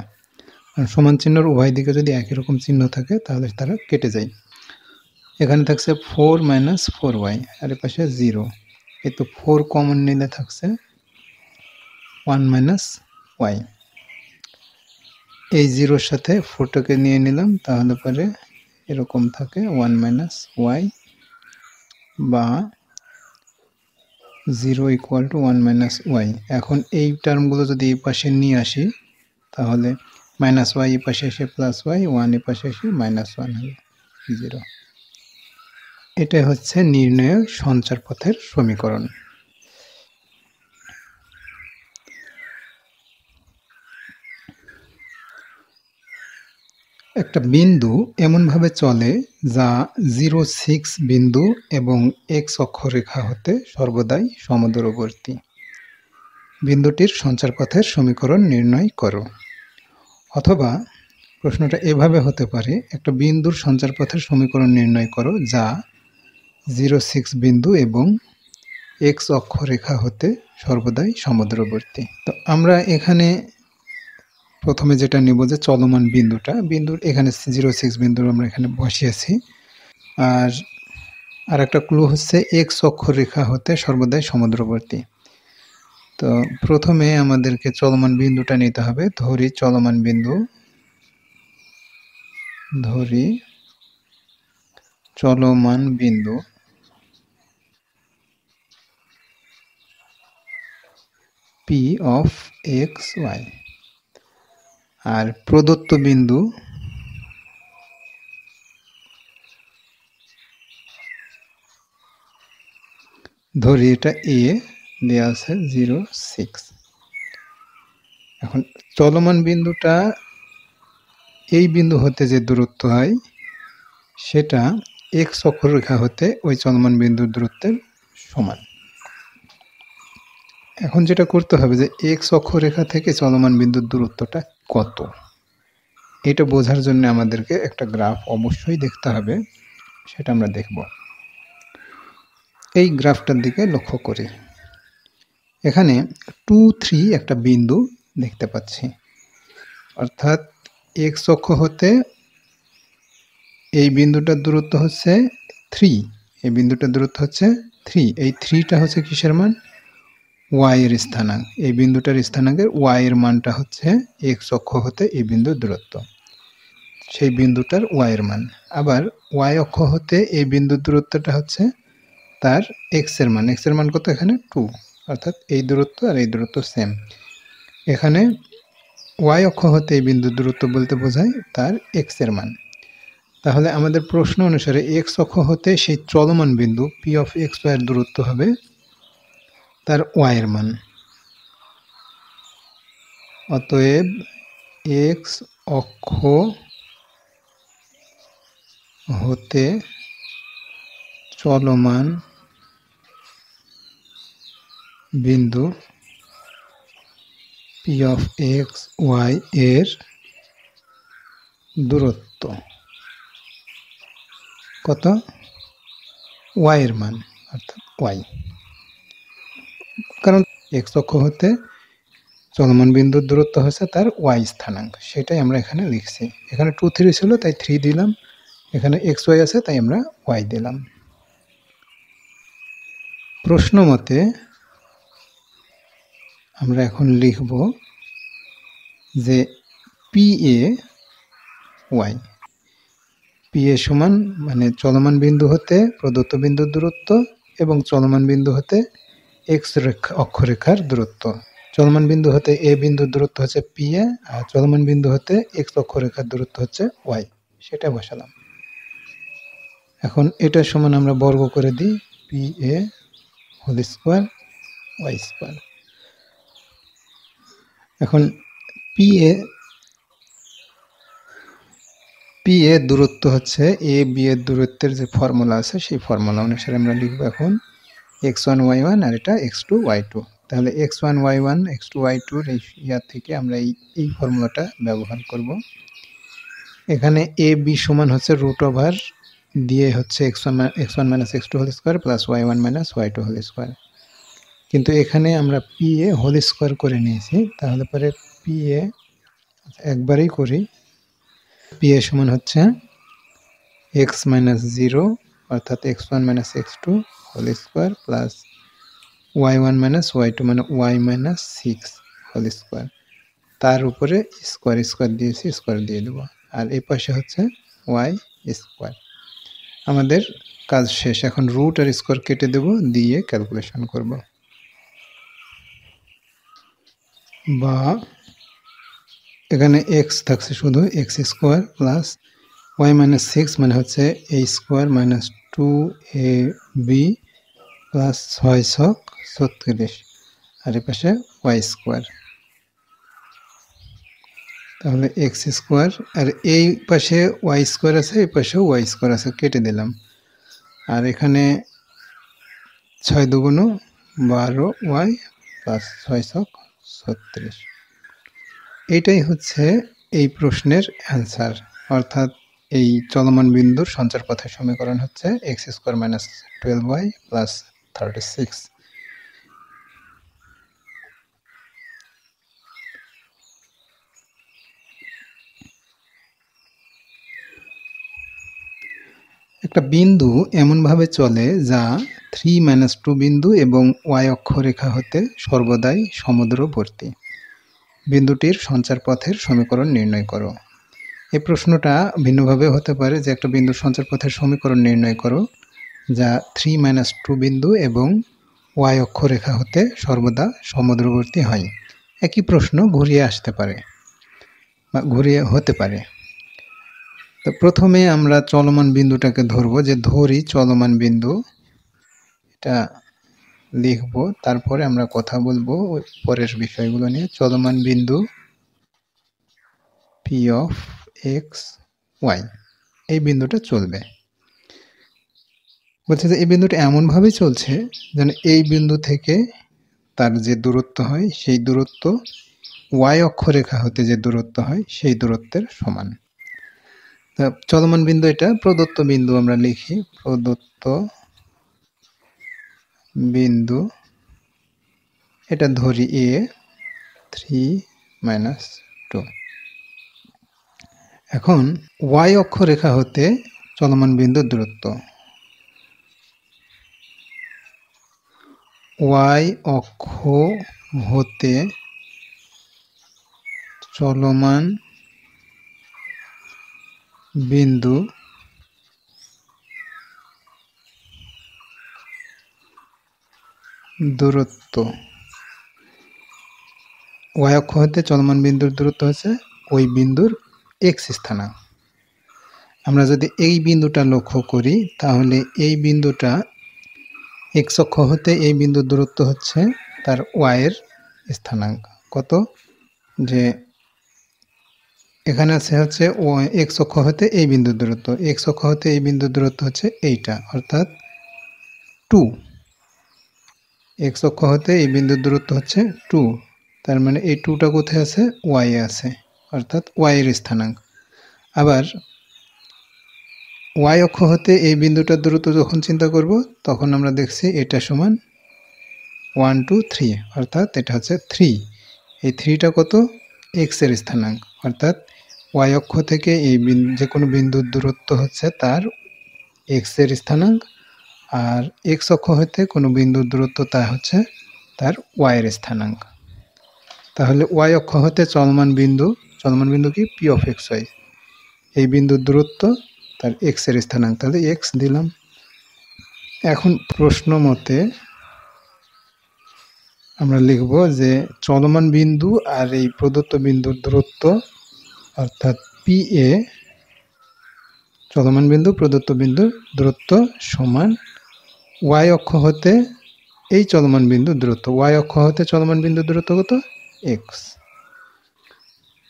আর সমান চিহ্নর উভয় দিকে যদি একই রকম চিহ্ন থাকে তাহলে তারা কেটে যায়। এখানে থাকছে 4 - 4y আর এর পাশে 0, এই তো 4 কমন নিলে থাকছে 1 - y। এই 0-র সাথে 4টাকে নিয়ে নিলাম, তাহলে পরে এরকম থাকে 1 - y বা 0 ইকুয়াল টু 1 - y। এখন এই টার্মগুলো যদি এই পাশে নিয়ে আসি তাহলে -y এই পাশে এসে +y, 1 এই পাশে এসে -1 হলো 0। এটাই হচ্ছে নির্ণয় সঞ্চার পথের সমীকরণ। একটা বিন্দু এমনভাবে চলে যা 0 6 বিন্দু এবং x অক্ষরেখা হতে সর্বদাই সমদূরবর্তী। বিন্দুটির সঞ্চারপথের সমীকরণ নির্ণয় করো। অথবা প্রশ্নটা এভাবে হতে পারে, একটা বিন্দুর সঞ্চারপথের সমীকরণ নির্ণয় করো যা 0,6 বিন্দু এবং এক্স অক্ষরেখা হতে সর্বদাই সমুদ্রবর্তী। তো আমরা এখানে প্রথমে যেটা নিব যে চলমান বিন্দুর এখানে 0,6 বিন্দুর আমরা এখানে বসিয়েছি। আর একটা ক্লু হচ্ছে এক্স অক্ষরেখা হতে সর্বদাই সমুদ্রবর্তী। তো প্রথমে আমাদেরকে চলমান বিন্দুটা নিতে হবে। ধরি চলমান বিন্দু, P of x, y, আর প্রদত্ত বিন্দু ধরি এটা A দেওয়া আছে 0,6। এখন চলমান বিন্দুটা এই বিন্দু হতে যে দূরত্ব হয় সেটা এক্স অক্ষরেখা হতে ওই চলমান বিন্দুর দূরত্বের সমান। এখন যেটা করতে হবে যে এক্স অক্ষরেখা থেকে চলমান বিন্দুর দূরত্বটা কত, এটা বোঝার জন্য আমাদেরকে একটা গ্রাফ অবশ্যই দেখতে হবে, সেটা আমরা দেখব। এই গ্রাফটার দিকে লক্ষ্য করি। এখানে 2, 3 একটা বিন্দু দেখতে পাচ্ছি, অর্থাৎ এক্স অক্ষ হতে এই বিন্দুটার দূরত্ব হচ্ছে 3, এই বিন্দুটার দূরত্ব হচ্ছে 3। এই 3টা হচ্ছে কিসের মান? y এর স্থানাঙ্ক। এই বিন্দুটার স্থানাঙ্কের y এর মানটা হচ্ছে এক্স অক্ষ হতে এই বিন্দুর দূরত্ব, সেই বিন্দুটার y এর মান। আবার y অক্ষ হতে এই বিন্দুর দূরত্বটা হচ্ছে তার x এর মান। x এর মান কত? এখানে 2, অর্থাৎ এই দূরত্ব আর এই দূরত্ব সেম। এখানে y অক্ষ হতে এই বিন্দুর দূরত্ব বলতে বোঝায় তার x এর মান। তাহলে আমাদের প্রশ্ন অনুসারে x অক্ষ হতে সেই চলমান বিন্দু P of x, y এর দূরত্ব হবে তার y এর মান। অতএব x অক্ষ হতে চলমান বিন্দু P of x, y এর দূরত্ব কত? y এর মান, অর্থাৎ y। কারণ x অক্ষ হতে চলমান বিন্দুর দূরত্ব হচ্ছে তার y স্থানাঙ্ক, সেটাই আমরা এখানে লিখছি। এখানে 2, 3 ছিল তাই 3 দিলাম, এখানে x, y আছে তাই আমরা y দিলাম। প্রশ্ন মতে আমরা এখন লিখব যে PA y, PA সমান মানে চলমান বিন্দু হতে প্রদত্ত বিন্দুর দূরত্ব এবং চলমান বিন্দু হতে x অক্ষরেখার দূরত্ব। চলমান বিন্দু হতে a বিন্দুর দূরত্ব হচ্ছে PA, আর চলমান বিন্দু হতে x অক্ষরেখার দূরত্ব হচ্ছে y, সেটা বসালাম। এখন এটা সমান আমরা বর্গ করে দিই, PA whole square y square. এখন PA দূরত্ব হচ্ছে a b এর দূরত্বের যে ফর্মুলা আছে সেই ফর্মুলা অনুসারে আমরা লিখব এখন x1 y1 আর এটা x2 y2। তাহলে x1 y1 x2 y2 এর ইয়ার থেকে আমরা এই ফর্মুলাটা ব্যবহার করব। এখানে a b সমান হচ্ছে রুট ওভার দিয়ে হচ্ছে x1 x2 whole square plus y1 y2 whole square. কিন্তু এখানে আমরা PA হোল স্কয়ার করে নিয়েছি, তাহলে পরে PA একবারেই করি। PA সমান হচ্ছে x - 0 অর্থাৎ x1 - x2 whole square plus y1 - y2 মানে y - 6 হোল স্কয়ার, তার উপরে স্কয়ার স্কয়ার দিয়েছি, স্কয়ার দিয়ে দেব, আর এই পাশে হচ্ছে y স্কয়ার। আমাদের কাজ শেষ। এখন রুট আর স্কয়ার কেটে দেব, দিয়ে ক্যালকুলেশন করব। বা এখানে x থাকছে শুধু x স্কয়ার প্লাস y - 6 মানে হচ্ছে a square minus 2ab plus 6 ছক 36, আর এই পাশে y স্কয়ার। তাহলে x স্কয়ার, আর এই পাশে y স্কয়ার আছে, এই পাশেও y স্কয়ার আছে, কেটে দিলাম। আর এখানে 6 × 2 = 12y প্লাস 6 36। এইটাই হচ্ছে এই প্রশ্নের অ্যান্সার। অর্থাৎ এই চলমান বিন্দুর সঞ্চার পথের সমীকরণ হচ্ছে x² - 12y প্লাস 36। একটা বিন্দু এমনভাবে চলে যা 3 - 2 বিন্দু এবং y অক্ষরেখা হতে সর্বদাই সমুদ্রবর্তী। বিন্দুটির সঞ্চার পথের সমীকরণ নির্ণয় করো। এই প্রশ্নটা ভিন্নভাবে হতে পারে যে একটা বিন্দুর সঞ্চার পথের সমীকরণ নির্ণয় করো যা 3 - 2 বিন্দু এবং y অক্ষরেখা হতে সর্বদা সমুদ্রবর্তী হয়। একই প্রশ্ন ঘুরিয়ে আসতে পারে বা ঘুরিয়ে হতে পারে। তো প্রথমে আমরা চলমান বিন্দুটাকে ধরবো, যে ধরি চলমান বিন্দু, এটা লিখব, তারপরে আমরা কথা বলবো পরের বিষয়গুলো নিয়ে। চলমান বিন্দু পি অফ এক্স ওয়াই, এই বিন্দুটা চলবে। বলছে যে এই বিন্দুটা এমনভাবে চলছে যেন এই বিন্দু থেকে তার যে দূরত্ব হয় সেই দূরত্ব ওয়াই অক্ষরেখা হতে যে দূরত্ব হয় সেই দূরত্বের সমান। তা চলমান বিন্দু, এটা প্রদত্ত বিন্দু আমরা লিখি, প্রদত্ত বিন্দু, এটা ধরি এ 3 - 2। এখন ওয়াই অক্ষরেখা হতে চলমান বিন্দুর দূরত্ব, ওয়াই অক্ষ হতে চলমান বিন্দু দূরত্ব, ওয়াই অক্ষ হতে চলমান বিন্দুর দূরত্ব হচ্ছে ওই বিন্দুর এক্স স্থানাঙ্ক। আমরা যদি এই বিন্দুটা লক্ষ্য করি তাহলে এই বিন্দুটা এক্স অক্ষ হতে এই বিন্দুর দূরত্ব হচ্ছে তার ওয়াইয়ের স্থানাঙ্ক। কত? যে এখানে আছে হচ্ছে এক্স অক্ষ হতে এই বিন্দুর দূরত্ব, এক্স অক্ষ হতে এই বিন্দুর দূরত্ব হচ্ছে এইটা, অর্থাৎ 2। এক্স অক্ষ হতে এই বিন্দুর দূরত্ব হচ্ছে 2, তার মানে এই 2টা কোথায় আছে? ওয়াই আছে, অর্থাৎ ওয়াইয়ের স্থানাঙ্ক। আবার ওয়াই অক্ষ হতে এই বিন্দুটার দূরত্ব যখন চিন্তা করব তখন আমরা দেখছি এটা সমান 1 2 3, অর্থাৎ এটা হচ্ছে 3। এই 3টা কত? এক্স এর স্থানাঙ্ক, অর্থাৎ ওয়াই অক্ষ থেকে এই যে কোনো বিন্দুর দূরত্ব হচ্ছে তার এক্স এর স্থানাঙ্ক, আর এক্স অক্ষ হতে কোনো বিন্দুর দূরত্ব তা হচ্ছে তার ওয়াইয়ের স্থানাঙ্ক। তাহলে ওয়াই অক্ষ হতে চলমান বিন্দু কি? পি অফ এক্স ওয়াই, এই বিন্দুর দূরত্ব তার এক্স এর স্থানাঙ্ক, তাহলে এক্স দিলাম। এখন প্রশ্ন মতে আমরা লিখব যে চলমান বিন্দু আর এই প্রদত্ত বিন্দুর দূরত্ব, অর্থাৎ পি এ, চলমান বিন্দু প্রদত্ত বিন্দুর দূরত্ব সমান ওয়াই অক্ষ হতে এই চলমান বিন্দুর দূরত্ব, ওয়াই অক্ষ হতে চলমান বিন্দুর দূরত্ব কত? এক্স।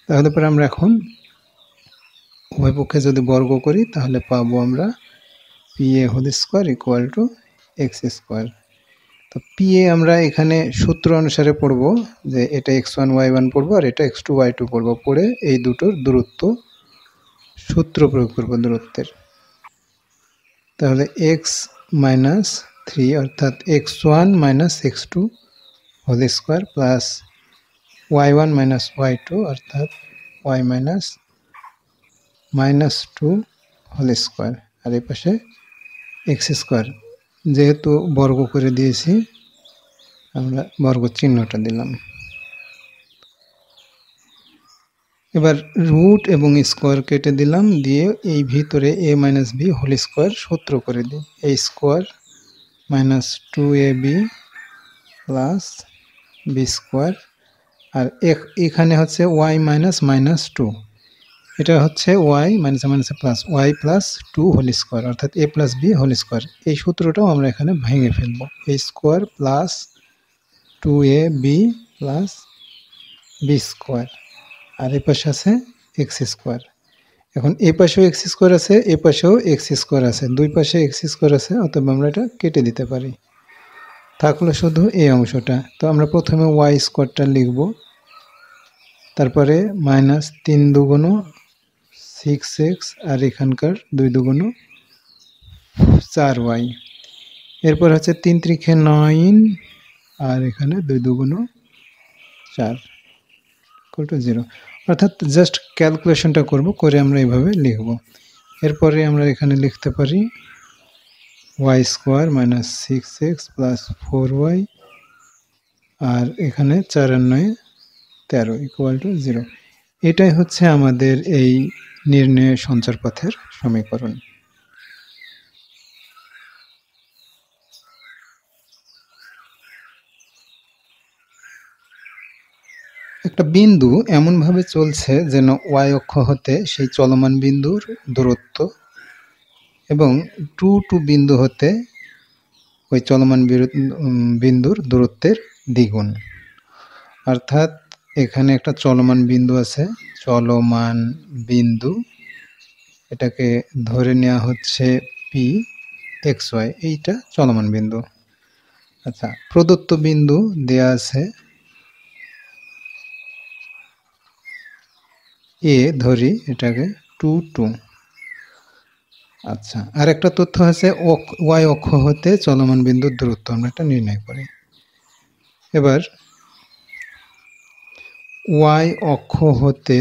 তাহলে পরে আমরা এখন উভয় পক্ষে যদি বর্গ করি তাহলে পাবো আমরা P A whole square equal to X square. তো পি এ আমরা এখানে সূত্র অনুসারে পড়ব, যে এটা x1 y1 পড়বো আর এটা x2 y2 পড়বো, পড়ে এই দুটোর দূরত্ব সূত্র প্রয়োগ করব দূরত্বের। তাহলে x - 3 অর্থাৎ x1 - x2 whole square plus y1 - y2 অর্থাৎ y - 2 হোল স্কোয়ার, আর এই পাশে এক্স স্কোয়ার। যেহেতু বর্গ করে দিয়েছি আমরা বর্গ চিহ্নটা দিলাম। এবার রুট এবং স্কোয়ার কেটে দিলাম, দিয়ে এই ভিতরে a - b হোল স্কোয়ার সূত্র করে দিই, a square - 2ab plus b square, আর এখানে হচ্ছে y - 2, এটা হচ্ছে y - plus y plus 2 whole square, অর্থাৎ a plus b whole square. এই সূত্রটাও আমরা এখানে ভেঙে ফেলবো, a square plus 2ab plus b square, আর এ পাশে আছে এক্স স্কোয়ার। এখন এ পাশেও এক্স স্কোয়ার আছে, এ পাশেও এক্স স্কোয়ার আছে, দুই পাশে এক্স স্কোয়ার আছে, অতএব আমরা এটা কেটে দিতে পারি। থাকলো শুধু এই অংশটা। তো আমরা প্রথমে ওয়াই স্কোয়ারটা লিখব, তারপরে মাইনাস 3 দুগুণ 6x আর এখানকার 2 দুগুণ 4y, এরপর হচ্ছে 3 × 9 আর এখানে 2 দুগুণ 4 = 0, অর্থাৎ জাস্ট ক্যালকুলেশনটা করব, করে আমরা এইভাবে লিখব। এরপরে আমরা এখানে লিখতে পারি Y square minus 6x plus 4y আর এখানে 4 আর 9 13 = 0। এটাই হচ্ছে আমাদের এই নির্ণয় সঞ্চার পথের সমীকরণ। একটা বিন্দু এমনভাবে চলছে যেন ওয়াই অক্ষ হতে সেই চলমান বিন্দুর দূরত্ব এবং টু বিন্দু হতে ওই চলমান বিন্দুর দূরত্বের দ্বিগুণ। অর্থাৎ এখানে একটা চলমান বিন্দু আছে, চলমান বিন্দু, এটাকে ধরে নেওয়া হচ্ছে পি এক্স ওয়াই, এইটা চলমান বিন্দু। আচ্ছা, প্রদত্ত বিন্দু দেয়া আছে এ, ধরি এটাকে 2 2। আচ্ছা, আর একটা তথ্য আছে ওয়াই অক্ষ হতে চলমান বিন্দুর দূরত্ব আমরা এটা নির্ণয় করি। এবার ওয়াই অক্ষ হতে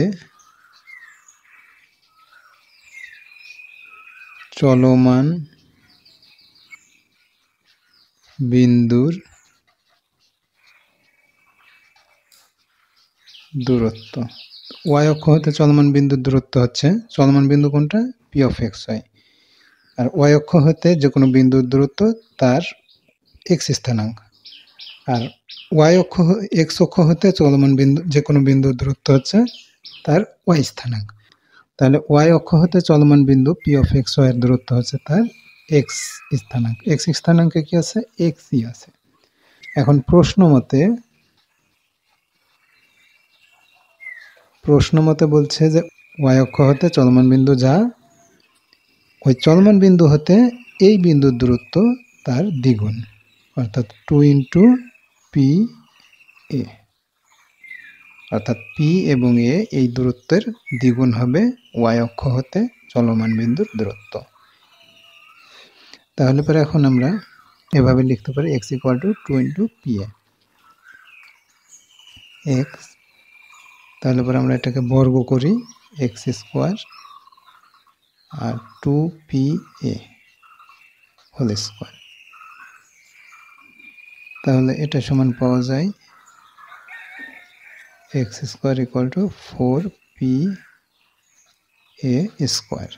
চলমান বিন্দুর দূরত্ব, ওয়াই অক্ষ হতে চলমান বিন্দুর দূরত্ব হচ্ছে, চলমান বিন্দু কোনটা, পি অফ এক্স ওয়াই, আর ওয়াই অক্ষ হতে যে কোনো বিন্দুর দূরত্ব তার এক্স স্থানাঙ্ক, আর ওয়াই অক্ষ এক্স অক্ষ হতে চলমান বিন্দু যে কোনো বিন্দুর দূরত্ব হচ্ছে তার ওয়াই স্থানাঙ্ক। তাহলে ওয়াই অক্ষ হতে চলমান বিন্দু পি অফ এক্স ওয়াই এর দূরত্ব হচ্ছে তার এক্স স্থানাঙ্ক। এক্স স্থানাঙ্কে কি আছে, এক্সই আছে। এখন প্রশ্ন মতে বলছে যে ওয়াই অক্ষ হতে চলমান বিন্দু যা, ওই চলমান বিন্দু হতে এই বিন্দুর দূরত্ব তার দ্বিগুণ, অর্থাৎ 2 × পি এ, অর্থাৎ পি এবং এ এই দূরত্বের দ্বিগুণ হবে ওয়াই অক্ষ হতে চলমান বিন্দুর দূরত্ব। তাহলে পরে এখন আমরা এভাবে লিখতে পারি x = 2 × পি এ এক্স। তাহলে পরে আমরা এটাকে বর্গ করি, x² আর 2pa হোল স্কোয়ার। তাহলে এটা সমান পাওয়া যায় x² = 4pa²।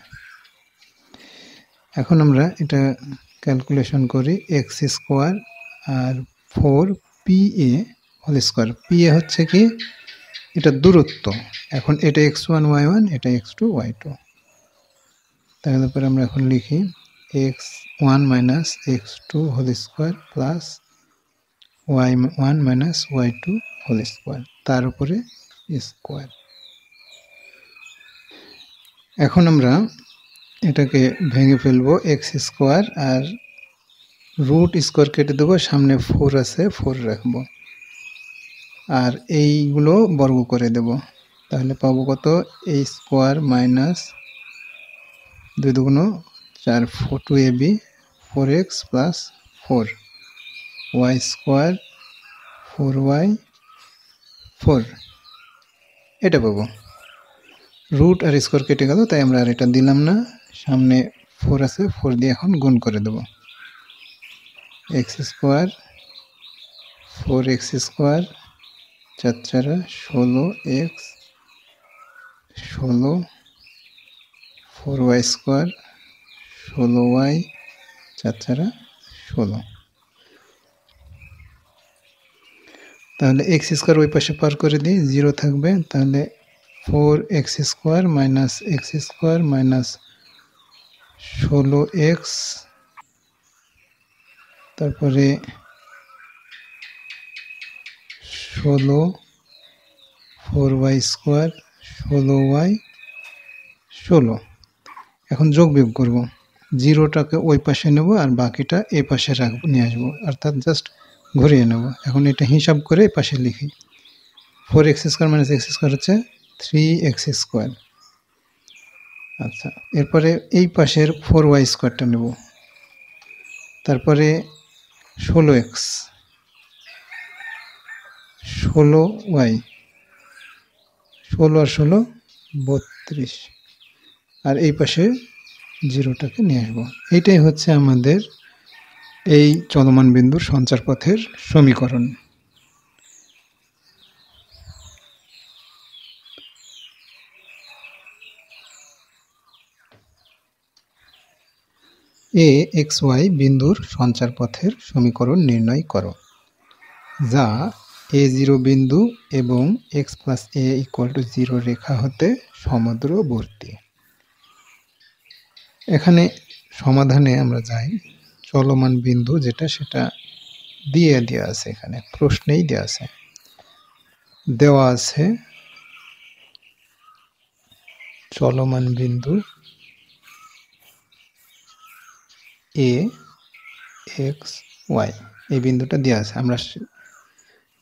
এখন আমরা এটা ক্যালকুলেশন করি, x² আর 4pa²। pa হচ্ছে কি, এটা দূরত্ব। এখন এটা x1 y1, এটা x2 y2। তাহলে পরে আমরা এখন লিখি x1 - x2 whole square plus y1 - y2 whole square, তার উপরে স্কোয়ার। এখন আমরা এটাকে ভেঙে ফেলবো, x² আর রুট স্কোয়ার কেটে দেবো, সামনে 4 আছে 4 রাখবো, আর এইগুলো বর্গ করে দেব। তাহলে পাবো কত, a² - 2 দুগুণ 4 2ab 4x plus 4 y² 4y 4, এটা পাবো। রুট আর স্কোয়ার কেটে গেল, তাই আমরা আর এটা দিলাম না, সামনে 4 আছে 4 দিয়ে এখন গুণ করে দেব। x² 4x² 4 4 16x 16 4y² 16y 4 4 16। তাহলে x² ওই পাশে পার করে দিই, 0 থাকবে। তাহলে 4x² - x² - 16x, তারপরে 16 4y² 16y 16। এখন যোগ বিয়োগ করব, 0টাকে ওই পাশে নেব আর বাকিটা এই পাশে নিয়ে আসবো, অর্থাৎ জাস্ট ঘুরিয়ে নেব। এখন এটা হিসাব করে পাশে লিখি। 4x² মাইনাস x² হচ্ছে 3x²। আচ্ছা, এরপরে এই পাশের 4y² নেব। তারপরে 16x, 16y, 16 আর 16 32, আর এই পাশে 0টাকে নিয়ে আসবো। এইটাই হচ্ছে আমাদের এই চলমান বিন্দুর সঞ্চারপথের সমীকরণ। a(x,y) বিন্দুর সঞ্চারপথের সমীকরণ নির্ণয় করো, যা a0 বিন্দু এবং x + a = 0 রেখা হতে সমুদ্রবর্তী। এখানে সমাধানে আমরা যাই। চলমান বিন্দু যেটা সেটা দিয়ে দেওয়া আছে, এখানে প্রশ্নেই দেওয়া আছে চলমান বিন্দু a(x,y) এই বিন্দুটা দেওয়া আছে। আমরা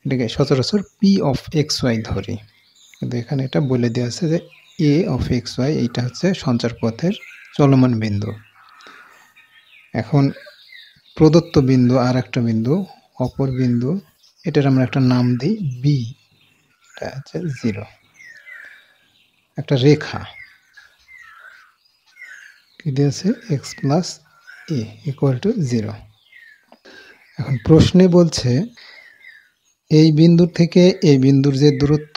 এটাকে সচরাচর p(x,y) ধরি, কিন্তু এখানে এটা বলে দেওয়া আছে যে a(x,y) এইটা হচ্ছে সঞ্চারপথের চলমান বিন্দু। এখন প্রদত্ত বিন্দু আর একটা বিন্দু, অপর বিন্দু, এটার আমরা একটা নাম দিই b, এটা হচ্ছে 0। একটা রেখা কি দিয়েছে x + a = 0। এখন প্রশ্নে বলছে এই বিন্দু থেকে এই বিন্দুর যে দূরত্ব,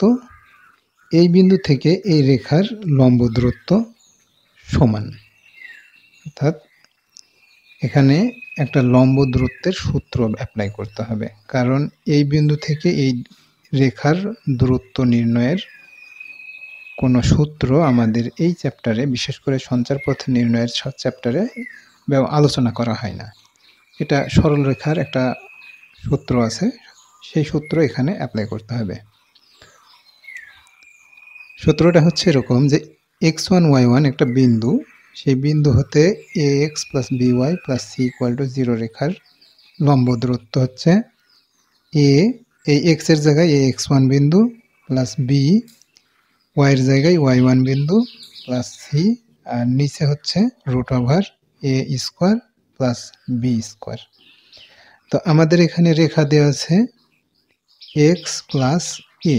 এই বিন্দু থেকে এই রেখার লম্ব দূরত্ব সমান। অর্থাৎ এখানে একটা লম্ব দূরত্বের সূত্র অ্যাপ্লাই করতে হবে, কারণ এই বিন্দু থেকে এই রেখার দূরত্ব নির্ণয়ের কোনো সূত্র আমাদের এই চ্যাপ্টারে, বিশেষ করে সঞ্চারপথ নির্ণয়ের চ্যাপ্টারে আলোচনা করা হয় না। এটা সরল রেখার একটা সূত্র আছে, সেই সূত্র এখানে অ্যাপ্লাই করতে হবে। সূত্রটা হচ্ছে এরকম যে x1 y1 একটা বিন্দু, সেই বিন্দু হতে ax + by + c = 0 রেখার লম্ব দূরত্ব হচ্ছে a, এই x এর জায়গায় ax1 বিন্দু প্লাস b, y এর জায়গায় y1 বিন্দু প্লাস c, আর নিচে হচ্ছে √a² প্লাস b²। তো আমাদের এখানে রেখা দেওয়া আছে x + a,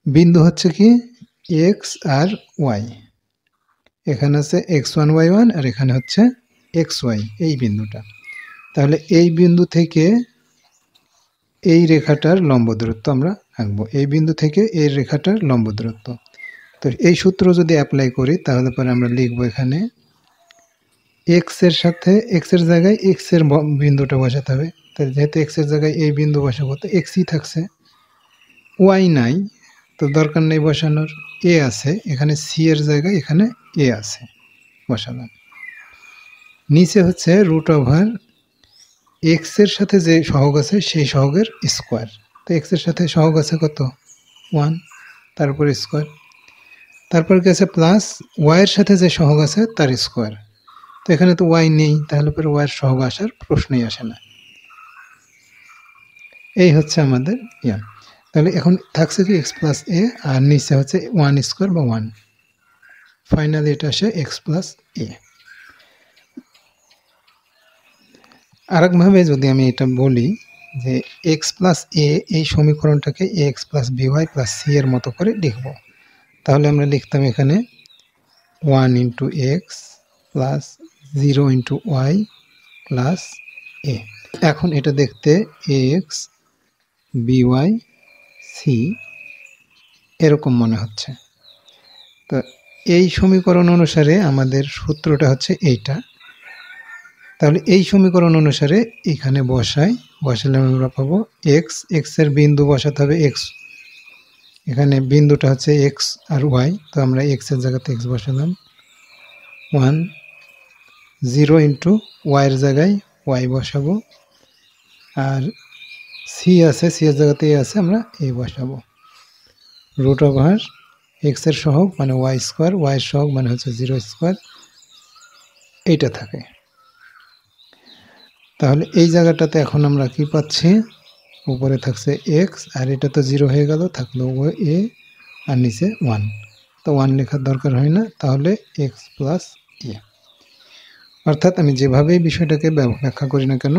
বিন্দু হচ্ছে কি x আর y, এখানে আছে x1 y1 আর এখানে হচ্ছে xy, এই বিন্দুটা। তাহলে এই বিন্দু থেকে এই রেখাটার লম্ব দূরত্ব আমরা আঁকবো, এই বিন্দু থেকে এই রেখাটার লম্ব দূরত্ব। তো এই সূত্র যদি অ্যাপ্লাই করি তাহলে পরে আমরা লিখবো এখানে x এর সাথে x এর জায়গায় x এর বিন্দুটা বসাতে হবে। তাহলে যেহেতু x এর জায়গায় এই বিন্দু বসাবো তো xই থাকছে, y নাই তো দরকার নেই বসানোর, a আছে, এখানে c এর জায়গায় এখানে a আছে, বসালাম। নিচে হচ্ছে √x এর সাথে যে সহগ আছে সেই সহগের স্কোয়ার। তো x এর সাথে সহগ আছে কত 1, তারপর স্কোয়ার, তারপর কি আছে প্লাস y এর সাথে যে সহগ আছে তার স্কোয়ার। তো এখানে তো y নেই, তাহলে পরে y এর সহগ আসার প্রশ্নই আসে না। এই হচ্ছে আমাদের ইয়া। তাহলে এখন থাকছে কি x + a আর নিচে হচ্ছে 1² বা 1, ফাইনালি এটা আসে x + a। আরেকভাবে যদি আমি এটা বলি যে x + a এই সমীকরণটাকে ax + by + c এর মতো করে লিখব, তাহলে আমরা লিখতাম এখানে 1 × x + 0 × y + a। এখন এটা দেখতে ax by c এরকম মনে হচ্ছে। তো এই সমীকরণ অনুসারে আমাদের সূত্রটা হচ্ছে এইটা। তাহলে এই সমীকরণ অনুসারে এখানে বসালে আমরা পাবো x এর বিন্দু বসাতে হবে x, এখানে বিন্দুটা হচ্ছে x আর y, তো আমরা x এর জায়গাতে x বসালাম, 1 0 × y এর জায়গায় y বসাবো, আর c আছে, c এর জায়গাতে a আছে, আমরা a বসাবো। √x এর সহগ মানে y², y এর সহগ মানে হচ্ছে 0², এইটা থাকে। তাহলে এই জায়গাটাতে এখন আমরা কি পাচ্ছি, উপরে থাকছে এক্স আর এটা তো 0 হয়ে গেল, থাকলো এ আর নিচে 1, তো 1 লেখার দরকার হয় না, তাহলে এক্স প্লাস এ। অর্থাৎ আমি যেভাবেই বিষয়টাকে ব্যাখ্যা করি না কেন,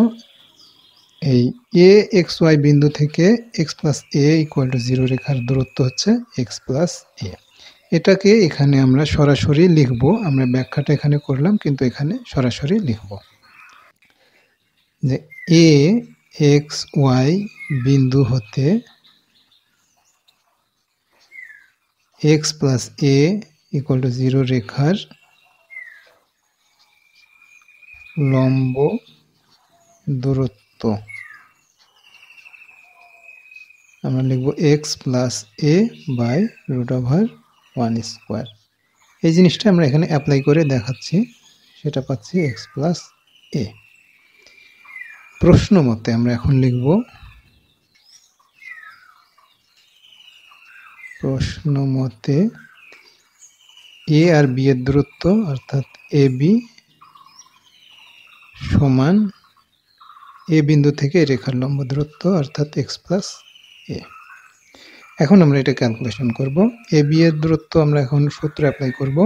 এই এ এক্স ওয়াই বিন্দু থেকে x plus A equal to 0 রেখার দূরত্ব হচ্ছে এক্স প্লাস এ। এটাকে এখানে আমরা সরাসরি লিখব, আমরা ব্যাখ্যাটা এখানে করলাম কিন্তু এখানে সরাসরি লিখব যে এ এক্স ওয়াই বিন্দু হতে x plus A equal to 0 রেখার লম্ব দূরত্ব আমরা লিখব এক্স প্লাস এ বাই √1²। এই জিনিসটা আমরা এখানে অ্যাপ্লাই করে দেখাচ্ছি, সেটা পাচ্ছি এক্স প্লাস এ। প্রশ্ন মতে আমরা এখন লিখব প্রশ্ন মতে এ আর বি এর দূরত্ব অর্থাৎ এ বি সমান এ বিন্দু থেকে রেখার লম্ব দূরত্ব অর্থাৎ এক্স প্লাস এ। এখন আমরা এটা ক্যালকুলেশন করব। এ বি এর দূরত্ব আমরা এখন সূত্র অ্যাপ্লাই করব,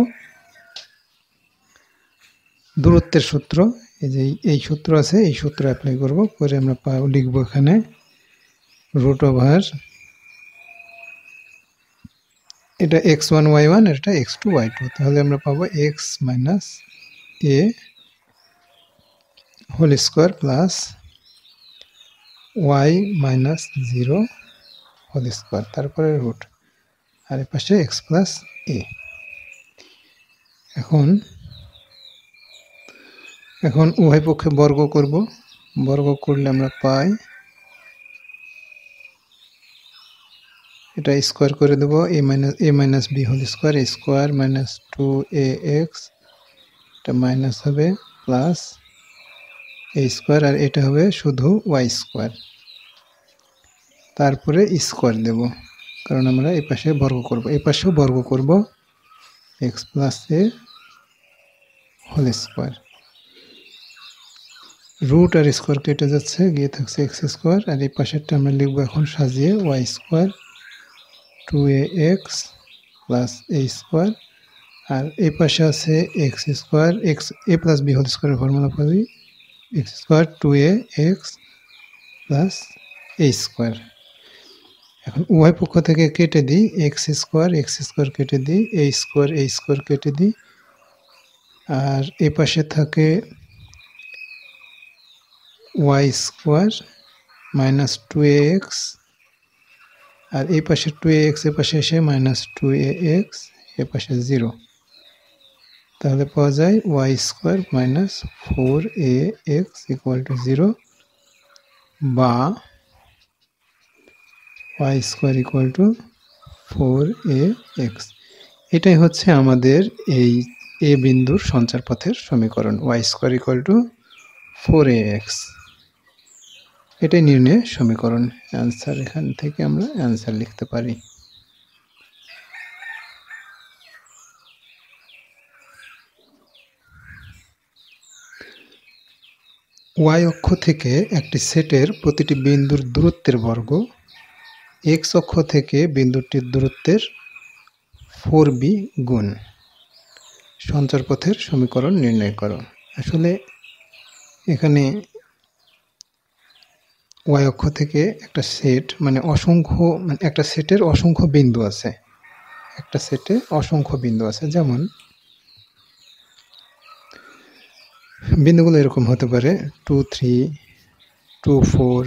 দূরত্বের সূত্র, এই যে এই সূত্র আছে, এই সূত্র অ্যাপ্লাই করব করে আমরা লিখব এখানে √, এটা x1 y1 আর এটা x2 y2, তাহলে আমরা পাবো x minus a whole square plus y minus 0 whole square, তারপরে রুট, আর এর পাশে x প্লাস এ। এখন উভয় পক্ষে বর্গ করব, বর্গ করলে আমরা পাই, এটা স্কোয়ার করে দেবো এ মাইনাস বি হোল স্কোয়ার, এ স্কোয়ার মাইনাস 2ax, এটা মাইনাস হবে প্লাস এ স্কোয়ার, আর এটা হবে শুধু ওয়াই স্কোয়ার, তারপরে স্কোয়ার দেব কারণ আমরা এই পাশে বর্গ করব, এই পাশেও বর্গ করব, এক্স প্লাস এ হোল স্কোয়ার, রুট আর স্কোয়ার কেটে যাচ্ছে, গিয়ে থাকছে এক্স স্কোয়ার, আর এই পাশেরটা আমরা লিখব এখন সাজিয়ে ওয়াই স্কোয়ার 2ax প্লাস এ স্কোয়ার, আর এই পাশে আছে এক্স স্কোয়ার, এক্স এ প্লাস বি হোল স্কোয়ারের ফর্মুলা পাবি এক্স স্কোয়ার 2ax প্লাস এ স্কোয়ার। এখন উভয় পক্ষ থেকে কেটে দিই, এক্স স্কোয়ার কেটে দিই, এ স্কোয়ার কেটে দিই, আর এ পাশে থাকে ওয়াই স্কোয়ার মাইনাস 2ax, আর এই পাশে 2ax এ পাশে এসে মাইনাস 2ax, এ পাশে 0, তাহলে পাওয়া যায় Y square minus 4ax equal to 0, বা Y square equal two 4ax। এটাই হচ্ছে আমাদের এই এ বিন্দুর সঞ্চারপথের সমীকরণ, Y square equal two 4ax। এটাই নির্ণয় সমীকরণ। অ্যান্সার এখান থেকে আমরা অ্যান্সার লিখতে পারি। ওয়াই অক্ষ থেকে একটি সেটের প্রতিটি বিন্দুর দূরত্বের বর্গ এক্স অক্ষ থেকে বিন্দুটির দূরত্বের 4b গুণ সঞ্চারপথের সমীকরণ নির্ণয় করো। আসলে এখানে ওয়াই অক্ষ থেকে একটা সেট মানে একটা সেটের অসংখ্য বিন্দু আছে, একটা সেটে অসংখ্য বিন্দু আছে, যেমন বিন্দুগুলো এরকম হতে পারে 2 3 2 4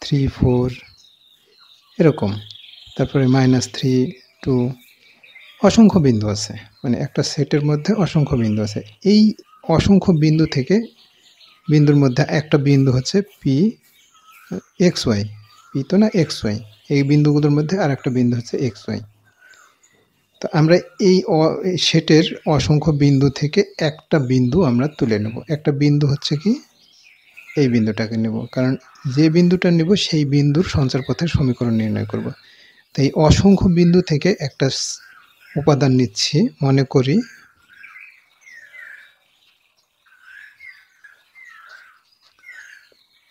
3 4 এরকম, তারপরে -3 2, অসংখ্য বিন্দু আছে, মানে একটা সেটের মধ্যে অসংখ্য বিন্দু আছে। এই অসংখ্য বিন্দু থেকে বিন্দুর মধ্যে একটা বিন্দু হচ্ছে পি এক্স ওয়াই, পি তো না এক্স ওয়াই, এই বিন্দুগুলোর মধ্যে আর একটা বিন্দু হচ্ছে এক্স ওয়াই। তো আমরা এই সেটের অসংখ্য বিন্দু থেকে একটা বিন্দু আমরা তুলে নেব, একটা বিন্দু হচ্ছে কি এই বিন্দুটাকে নেব, কারণ যে বিন্দুটা নেব সেই বিন্দুর সঞ্চারপথের সমীকরণ নির্ণয় করব। তাই অসংখ্য বিন্দু থেকে একটা উপাদান নিচ্ছি, মনে করি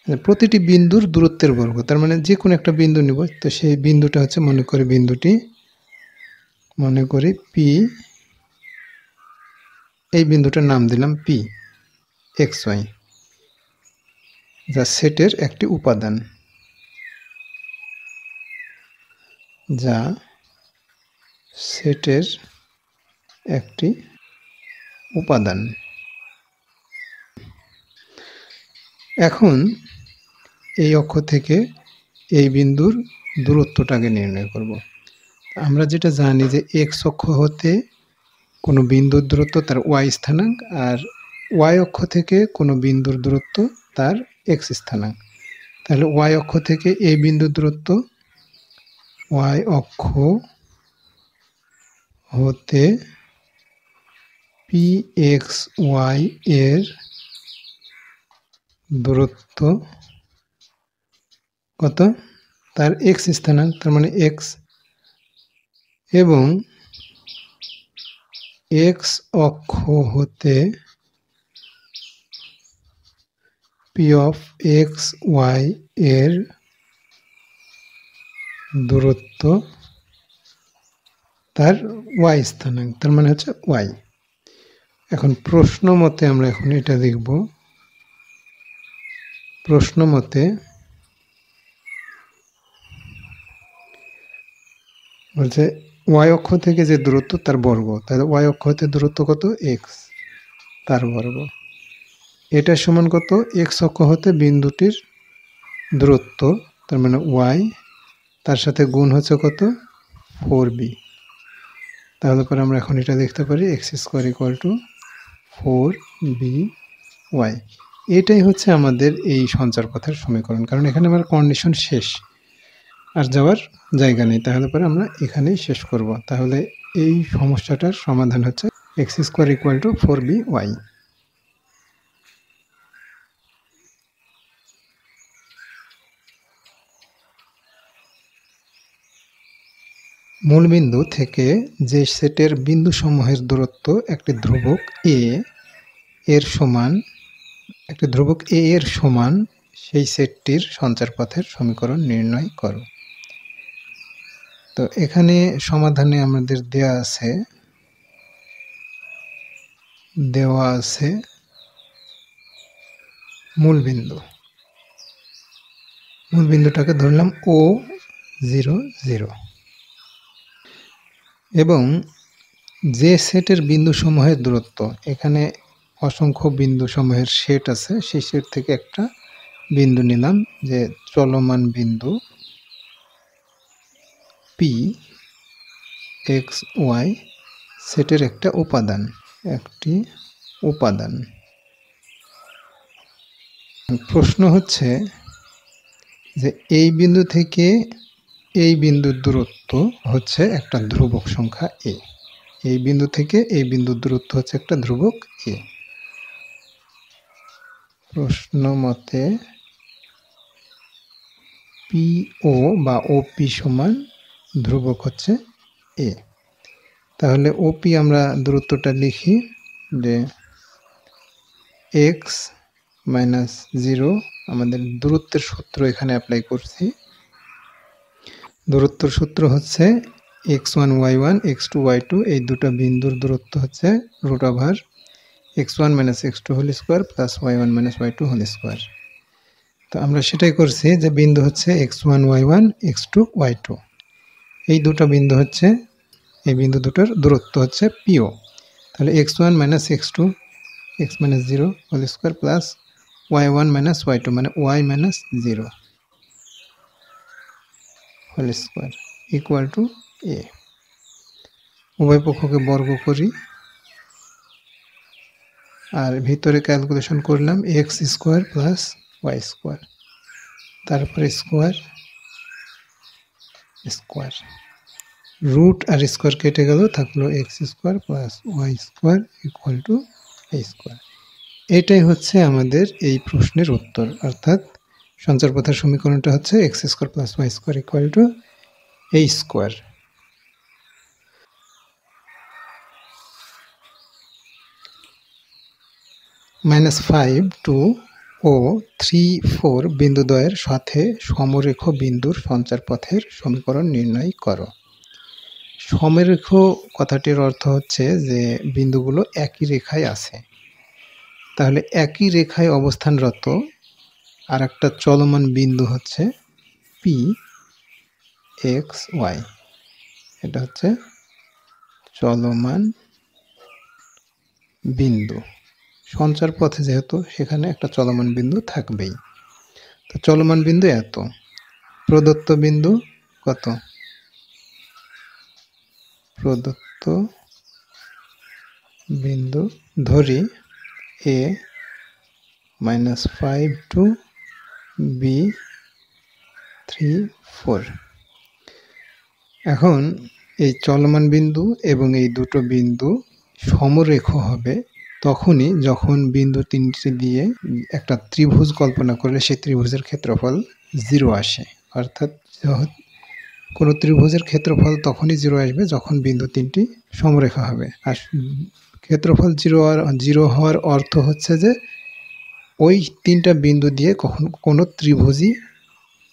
প্রতিটি বিন্দুর দূরত্বের বর্গ, তার মানে যে কোনো একটা বিন্দু নিব, তো সেই বিন্দুটা হচ্ছে মনে করি পি, এই বিন্দুটার নাম দিলাম পি এক্স ওয়াই, যা সেটের একটি উপাদান, যা সেটের একটি উপাদান। এখন এই অক্ষ থেকে এই বিন্দুর দূরত্বটাকে নির্ণয় করব। আমরা যেটা জানি যে এক্স অক্ষ হতে কোনো বিন্দুর দূরত্ব তার ওয়াই স্থানাঙ্ক, আর ওয়াই অক্ষ থেকে কোনো বিন্দুর দূরত্ব তার এক্স স্থানাঙ্ক। তাহলে ওয়াই অক্ষ থেকে এই বিন্দুর দূরত্ব, ওয়াই অক্ষ হতে পি এক্স ওয়াই এর দূরত্ব কত, তার এক্স স্থানাঙ্ক, তার মানে এক্স, এবং এক্স অক্ষ হতে পি অফ এক্স ওয়াই এর দূরত্ব তার ওয়াই স্থানাঙ্ক, তার মানে হচ্ছে ওয়াই। এখন প্রশ্ন মতে আমরা এখন এটা দেখব। প্রশ্ন মতে বলছে ওয়াই অক্ষ থেকে যে দূরত্ব তার বর্গ, তাহলে ওয়াই অক্ষ হতে দূরত্ব কত, এক্স, তার বর্গ। এটা সমান কত, এক্স অক্ষ হতে বিন্দুটির দূরত্ব, তার মানে ওয়াই, তার সাথে গুণ হচ্ছে কত, 4b। তাহলে পরে আমরা এখন এটা দেখতে পারি x square equal two 4by। এটাই হচ্ছে আমাদের এই সঞ্চার পথের সমীকরণ, কারণ এখানে আমার কন্ডিশন শেষ, আর যাওয়ার জায়গা নেই। তাহলে পরে আমরা এখানেই শেষ করব। তাহলে এই সমস্যাটার সমাধান হচ্ছে x square equal two 4by। মূলবিন্দু থেকে যে সেটের বিন্দুসমূহের দূরত্ব একটি ধ্রুবক এ এর সমান, সেই সেটটির সঞ্চারপথের সমীকরণ নির্ণয় করো। তো এখানে সমাধানে আমাদের দেওয়া আছে মূলবিন্দুটাকে ধরলাম O00, এবং যে সেটের বিন্দুসমূহের দূরত্ব, এখানে অসংখ্য বিন্দুসমূহের সেট আছে, সেই সেট থেকে একটা বিন্দু নিলাম, যে চলমান বিন্দু পি এক্স ওয়াই সেটের একটি উপাদান। প্রশ্ন হচ্ছে যে এই বিন্দু থেকে এই বিন্দুর দূরত্ব হচ্ছে একটা ধ্রুবক সংখ্যা এ, এই বিন্দু থেকে এই বিন্দুর দূরত্ব হচ্ছে একটা ধ্রুবক এ। প্রশ্ন মতে পিও বা ওপি সমান ধ্রুবক হচ্ছে এ। তাহলে ওপি আমরা দূরত্বটা লিখি যে এক্স মাইনাস 0, আমাদের দূরত্বের সূত্র এখানে অ্যাপ্লাই করছি। দূরত্বের সূত্র হচ্ছে x1 y1 x2 y2, এই দুটো বিন্দুর দূরত্ব হচ্ছে √, x1 - x2 whole square plus y1 - y2 whole square. তো আমরা সেটাই করছি, যে বিন্দু হচ্ছে x1 y1 x2 y2, এই দুটো বিন্দু হচ্ছে, এই বিন্দু দুটোর দূরত্ব হচ্ছে পিও। তাহলে x1 - x2 x - 0 whole square plus y1 - y2 মানে y - 0 whole square equal to a. উভয় পক্ষকে বর্গ করি, আর ভিতরে ক্যালকুলেশন করলাম x square plus Y square, তারপরে স্কোয়ার রুট আর স্কোয়ার কেটে গেল, থাকলো x square plus Y square equal to a square. এটাই হচ্ছে আমাদের এই প্রশ্নের উত্তর, অর্থাৎ সঞ্চারপথের সমীকরণটা হচ্ছে x square plus Y square equal to a square. -5 to ও 3, 4 বিন্দুদ্বয়ের সাথে সমরেখ বিন্দুর সঞ্চারপথের সমীকরণ নির্ণয় করো। সমরেখ কথাটির অর্থ হচ্ছে যে বিন্দুগুলো একই রেখায় আছে। তাহলে একই রেখায় অবস্থানরত আর একটা চলমান বিন্দু হচ্ছে পি এক্স ওয়াই। এটা হচ্ছে চলমান বিন্দু। সঞ্চার পথে যেহেতু সেখানে একটা চলমান বিন্দু থাকবেই। তো চলমান বিন্দু এত, প্রদত্ত বিন্দু কত? প্রদত্ত বিন্দু ধরি a -5 to b 3, 4। এখন এই চলমান বিন্দু এবং এই দুটো বিন্দু সমরেখ হবে তখনই যখন বিন্দু তিনটি দিয়ে একটা ত্রিভুজ কল্পনা করলে সেই ত্রিভুজের ক্ষেত্রফল 0 আসে। অর্থাৎ কোনো ত্রিভুজের ক্ষেত্রফল তখনই 0 আসবে যখন বিন্দু তিনটি সমরেখা হবে। আর ক্ষেত্রফল 0 হওয়ার অর্থ হচ্ছে যে ওই তিনটা বিন্দু দিয়ে কোনো ত্রিভুজই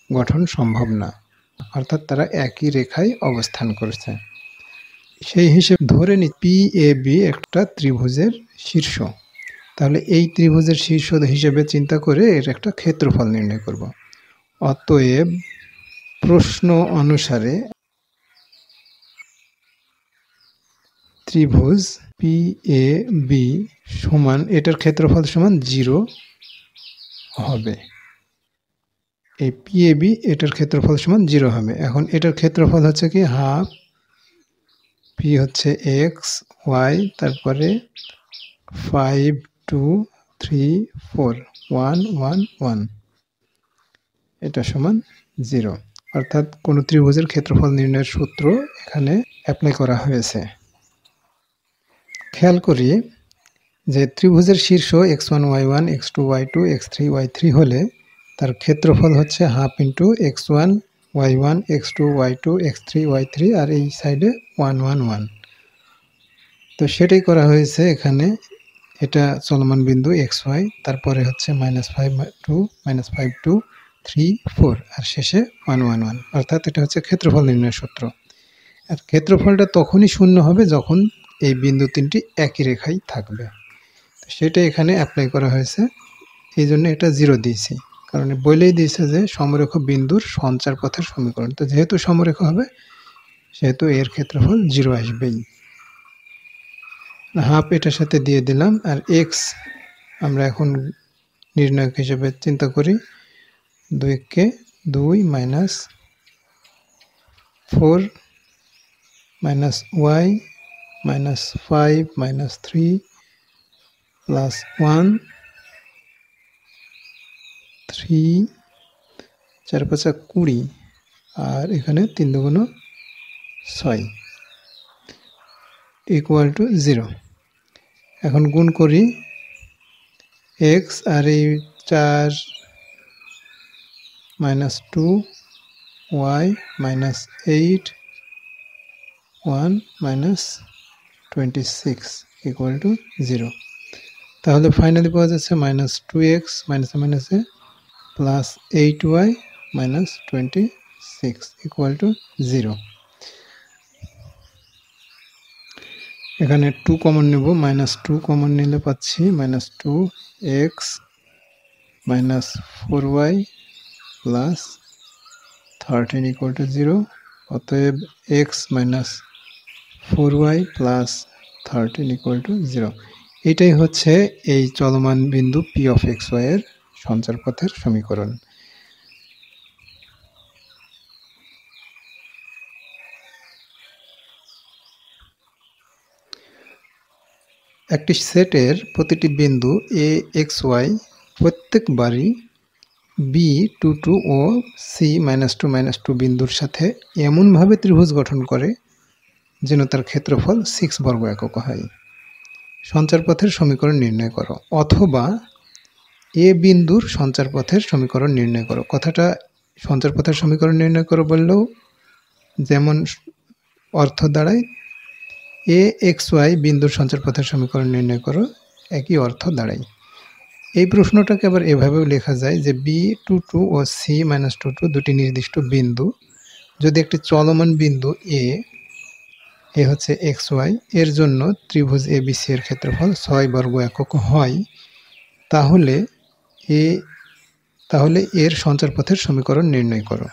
গঠন সম্ভব না, অর্থাৎ তারা একই রেখায় অবস্থান করছে। সেই হিসেবে ধরে নি পি এ বি একটা ত্রিভুজের শীর্ষ। তাহলে এই ত্রিভুজের শীর্ষ হিসেবে চিন্তা করে এর একটা ক্ষেত্রফল নির্ণয় করব। অতএব প্রশ্ন অনুসারে ত্রিভুজ পি এ বি সমান এটার ক্ষেত্রফল সমান 0 হবে। এই পি এ বি এটার ক্ষেত্রফল সমান 0 হবে। এখন এটার ক্ষেত্রফল হচ্ছে কি হাফ পি হচ্ছে এক্স ওয়াই, তারপরে 5, 2, 3, 4, 1, 1, 1, এটা সমান 0। অর্থাৎ কোনো ত্রিভুজের ক্ষেত্রফল নির্ণয়ের সূত্র এখানে অ্যাপ্লাই করা হয়েছে। খেয়াল করি যে ত্রিভুজের শীর্ষ x1 y1 x2 y2 x3 y3 হলে তার ক্ষেত্রফল হচ্ছে half into x1 y1 x2 y2 x3 y3 আর এই সাইডে 1, 1, 1। তো সেটাই করা হয়েছে এখানে। এটা চলমান বিন্দু xy, তারপরে হচ্ছে -5 2 -5 2 3 4 আর শেষে 1, 1, 1। অর্থাৎ এটা হচ্ছে ক্ষেত্রফল নির্ণয়ের সূত্র। আর ক্ষেত্রফলটা তখনই শূন্য হবে যখন এই বিন্দু তিনটি একই রেখায় থাকবে। সেটা এখানে অ্যাপ্লাই করা হয়েছে, এই জন্য এটা 0 দিয়েছি, কারণ বলেই দিয়েছে যে সমরেখ বিন্দুর সঞ্চার পথের সমীকরণ। তো যেহেতু সমরেখ হবে সেহেতু এর ক্ষেত্রফল 0 আসবেই। হাফ এটার সাথে দিয়ে দিলাম। আর এক্স আমরা এখন নির্ণায়ক হিসেবে চিন্তা করি। 2 2 -4 -y -5 -3 +1 3 4 5 20 আর এখানে 3 2 6 = 0। এখন গুণ করি x আর এই 4 -2 y -8 1 -26 = 0। তাহলে ফাইনালি পাওয়া যাচ্ছে -2x +8y -26 = 0। এখানে 2 কমন নেব, -2 কমন নিলে পাচ্ছি -2x -4y +13 = 0। অতএব x -4y +13 = 0। এটাই হচ্ছে এই চলমান বিন্দু p of xy এর সঞ্চারপথের সমীকরণ। একটি সেটের প্রতিটি বিন্দু a x y প্রত্যেকবারই b 2 2 ও c -2 -2 বিন্দুর সাথে এমনভাবে ত্রিভুজ গঠন করে যেন তার ক্ষেত্রফল 6 বর্গ একক হয়। সঞ্চারপথের সমীকরণ নির্ণয় করো। অথবা এ বিন্দুর সঞ্চারপথের সমীকরণ নির্ণয় করো। কথাটা সঞ্চারপথের সমীকরণ নির্ণয় করো বললেও যেমন অর্থ দাঁড়ায়, এ এক্স ওয়াই বিন্দুর সঞ্চারপথের সমীকরণ নির্ণয় করো একই অর্থ দাঁড়ায়। এই প্রশ্নটাকে আবার এভাবেও লেখা যায় যে B22 ও C-22 দুটি নির্দিষ্ট বিন্দু যদি একটি চলমান বিন্দু এ হচ্ছে XY এর জন্য ত্রিভুজ ABC এর ক্ষেত্রফল 6 বর্গ একক হয়, তাহলে এর সঞ্চারপথের সমীকরণ নির্ণয় করো।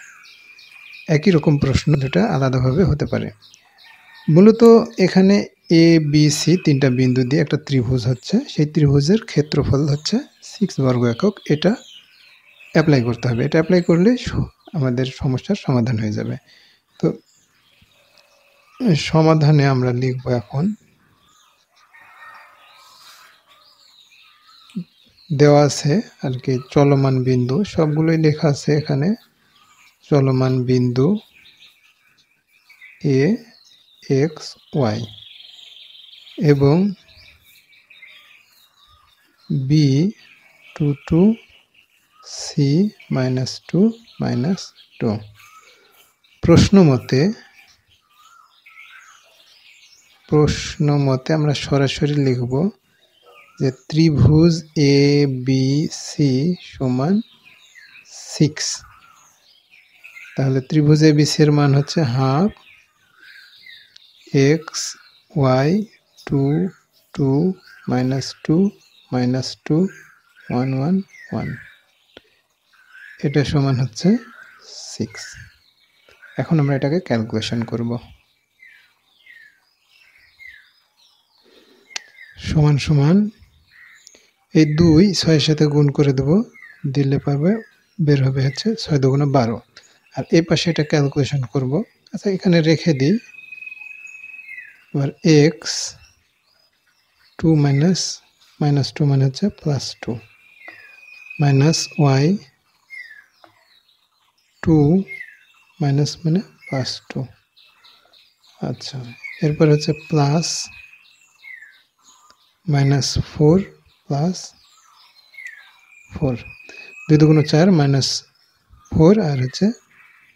একই রকম প্রশ্ন দুটা আলাদাভাবে হতে পারে। মূলত এখানে ABC তিনটা বিন্দু দিয়ে একটা ত্রিভুজ হচ্ছে, সেই ত্রিভুজের ক্ষেত্রফল হচ্ছে 6 বর্গ একক। এটা অ্যাপ্লাই করতে হবে। এটা অ্যাপ্লাই করলে আমাদের সমস্যার সমাধান হয়ে যাবে। তো সমাধানে আমরা লিখব এখন, দেওয়া আছে আর কি চলমান বিন্দু, সবগুলোই লেখা আছে এখানে। চলমান বিন্দু এ এক্স ওয়াই এবং B22 C-2 -2। প্রশ্ন মতে আমরা সরাসরি লিখব যে ত্রিভুজ ABC সমান 6। তাহলে ত্রিভুজ ABC এর মান হচ্ছে হাফ XY 2 2 -2 -2 1 1 1, এটা সমান হচ্ছে 6। এখন আমরা এটাকে ক্যালকুলেশন করব। সমান সমান এই 2 6 এর সাথে গুণ করে দেব, দিলে পাবে বের হবে হচ্ছে 6 × 12। আর এই পাশে এটা ক্যালকুলেশন করব। আচ্ছা, এখানে রেখে দিই। এবার x2 - -2 মানে হচ্ছে +2 -y2 মানে +2। আচ্ছা, এরপর হচ্ছে প্লাস -4 + 4, 2 × 4 -4, আর হচ্ছে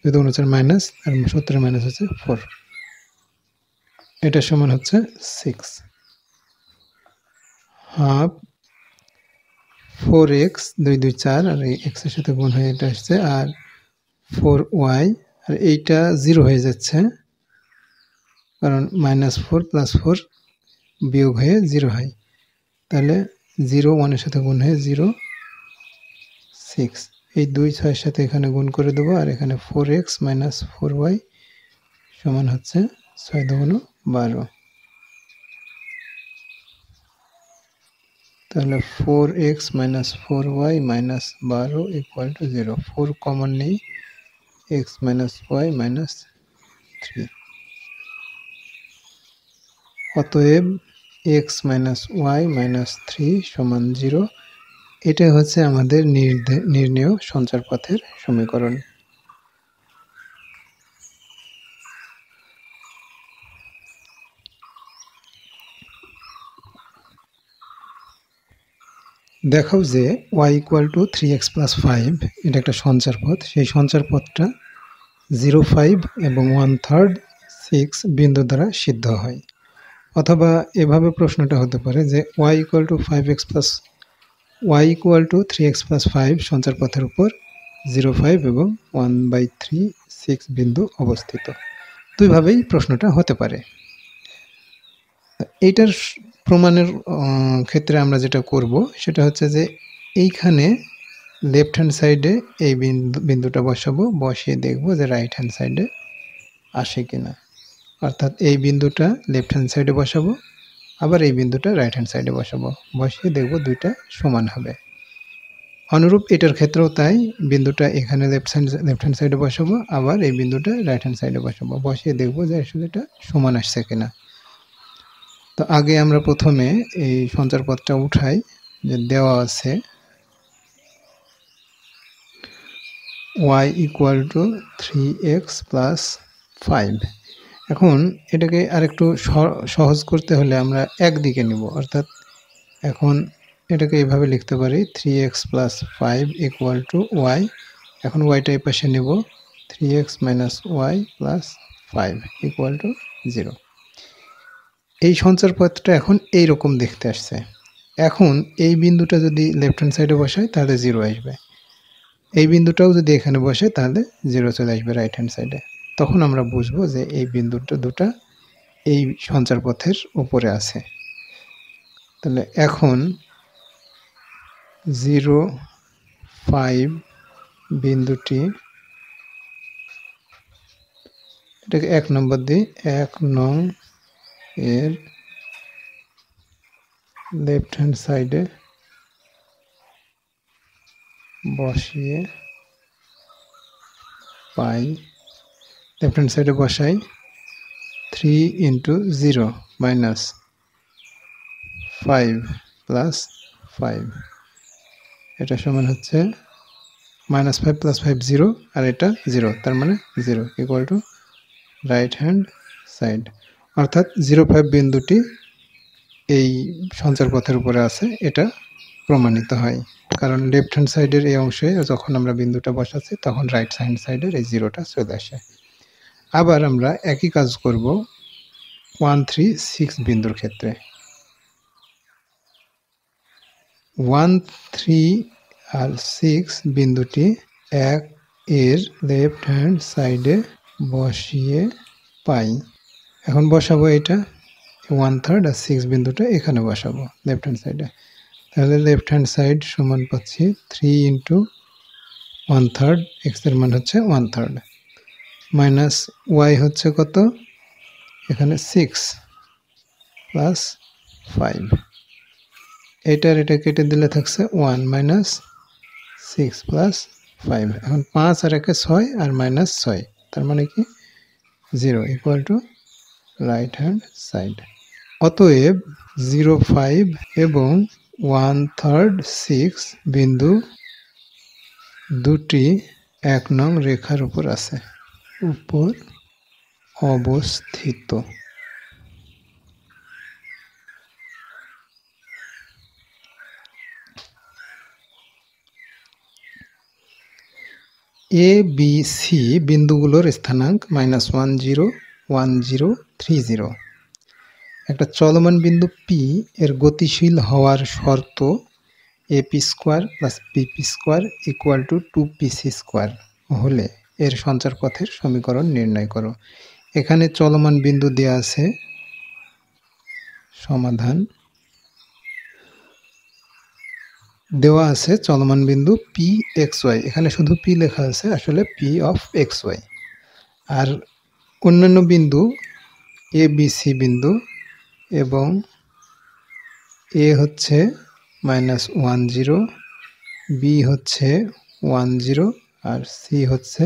2 × 4 মাইনাস, আর 70 মাইনাস হচ্ছে 4, এটা সমান হচ্ছে 6। হাফ 4x 2 2 4, আর এই x এর সাথে গুণ হয়ে এটা আসছে, আর 4y, আর এইটা 0 হয়ে যাচ্ছে কারণ -4 + 4 বিয়োগ হয়ে 0 হয়। তাহলে 0 1 এর সাথে গুণ হয়ে 0 6। এই 2 6 এর সাথে এখানে গুণ করে দেবো, আর এখানে 4x - 4y সমান হচ্ছে 6 × 12। তাহলে 4x - 4y - 12 = 0। 4 কমন নেই, x - y - 3। অতএব x - y - 3 সমান 0। এটাই হচ্ছে আমাদের নির্ণেয় সঞ্চারপথের সমীকরণ। দেখাও যে y = 3x + 5 এটা একটা সঞ্চারপথ। সেই সঞ্চারপথটা 0 5 এবং 1/3 6 বিন্দু দ্বারা সিদ্ধ হয়। অথবা এভাবে প্রশ্নটা হতে পারে যে y = 3x + 5 সঞ্চারপথের উপর 0 5 এবং 1/3 6 বিন্দু অবস্থিত। দুইভাবেই প্রশ্নটা হতে পারে। এইটার প্রমাণের ক্ষেত্রে আমরা যেটা করব সেটা হচ্ছে যে এইখানে লেফট হ্যান্ড সাইডে এই বিন্দুটা বসাবো, বসিয়ে দেখব যে রাইট হ্যান্ড সাইডে আসে কিনা। অর্থাৎ এই বিন্দুটা লেফট হ্যান্ড সাইডে বসাবো, আবার এই বিন্দুটা রাইট হ্যান্ড সাইডে বসাবো, বসিয়ে দেখব দুইটা সমান হবে। অনুরূপ এটার ক্ষেত্রেও তাই, বিন্দুটা এখানে লেফট হ্যান্ড সাইডে বসাবো, আবার এই বিন্দুটা রাইট হ্যান্ড সাইডে বসাবো, বসিয়ে দেখব যে আসলে এটা সমান আসছে কিনা। তো আগে আমরা প্রথমে এই সঞ্চারপথটা উঠাই, যে দেওয়া আছে y = 3x + 5। এখন এটাকে আরেকটু সহজ করতে হলে আমরা একদিকে নিব, অর্থাৎ এখন এটাকে এইভাবে লিখতে পারি 3x + 5 = y। এখন yটা এই পাশে নেব, 3x - y + 5 = 0। এই সঞ্চারপথটা এখন এইরকম দেখতে আসছে। এখন এই বিন্দুটা যদি লেফট হ্যান্ড সাইডে বসাই তাহলে 0 আসবে, এই বিন্দুটাও যদি এখানে বসে তাহলে 0 চলে আসবে রাইট হ্যান্ড সাইডে। তখন আমরা বুঝবো যে এই বিন্দুটা দুটা এই সঞ্চার পথের উপরে আছে। তাহলে এখন 0, 5 বিন্দুটি, এটাকে 1 নম্বর দিই, 1 নং এর লেফট হ্যান্ড সাইডে বসিয়ে পাই, লেফট হ্যান্ড সাইডে বসাই 3 × 0 মাইনাস 5 প্লাস 5, এটা সমান হচ্ছে -5 + 5 0, আর এটা 0, তার মানে 0 equal to right hand side. অর্থাৎ 0, 5 বিন্দুটি এই সঞ্চার পথের উপরে আছে, এটা প্রমাণিত হয়। কারণ লেফট হ্যান্ড সাইডের এই অংশে যখন আমরা বিন্দুটা বসাচ্ছি তখন রাইট হ্যান্ড সাইডের এই 0টা চলে আসে। আবার আমরা একই কাজ করব 1, 3, 6 বিন্দুর ক্ষেত্রে। 1, 3 আর 6 বিন্দুটি 1 এর লেফট হ্যান্ড সাইডে বসিয়ে পাই। এখন বসাবো এটা 1/3 আর 6 বিন্দুটা এখানে বসাবো লেফট হ্যান্ড সাইডে। তাহলে লেফট হ্যান্ড সাইড সমান পাচ্ছি 3 × 1/3, x এর মান হচ্ছে 1/3, মাইনাস y হচ্ছে কত, এখানে 6 প্লাস 5, এটার এটা কেটে দিলে থাকছে 1 মাইনাস 6 প্লাস 5। এখন 5 আর 1 6 আর মাইনাস 6, তার মানে কি 0 equal to right hand side. অতএব 0, 5 এবং 1/3 6 বিন্দু দুটি 1 নং রেখার উপর আছে, উপর অবস্থিত। এ বি সি বিন্দুগুলোর স্থানাঙ্ক -1 0, 1 0, 3 0। একটা চলমান বিন্দু পি এর গতিশীল হওয়ার শর্ত AP² + BP² = 2PC² হলে এর সঞ্চার পথের সমীকরণ নির্ণয় করো। এখানে চলমান বিন্দু দেয়া আছে, সমাধান দেওয়া আছে চলমান বিন্দু PXY, এখানে শুধু P লেখা আছে, আসলে P of XY। আর অন্যান্য বিন্দু ABC বিন্দু, এবং A হচ্ছে -1 0, B হচ্ছে 1 0 আর C হচ্ছে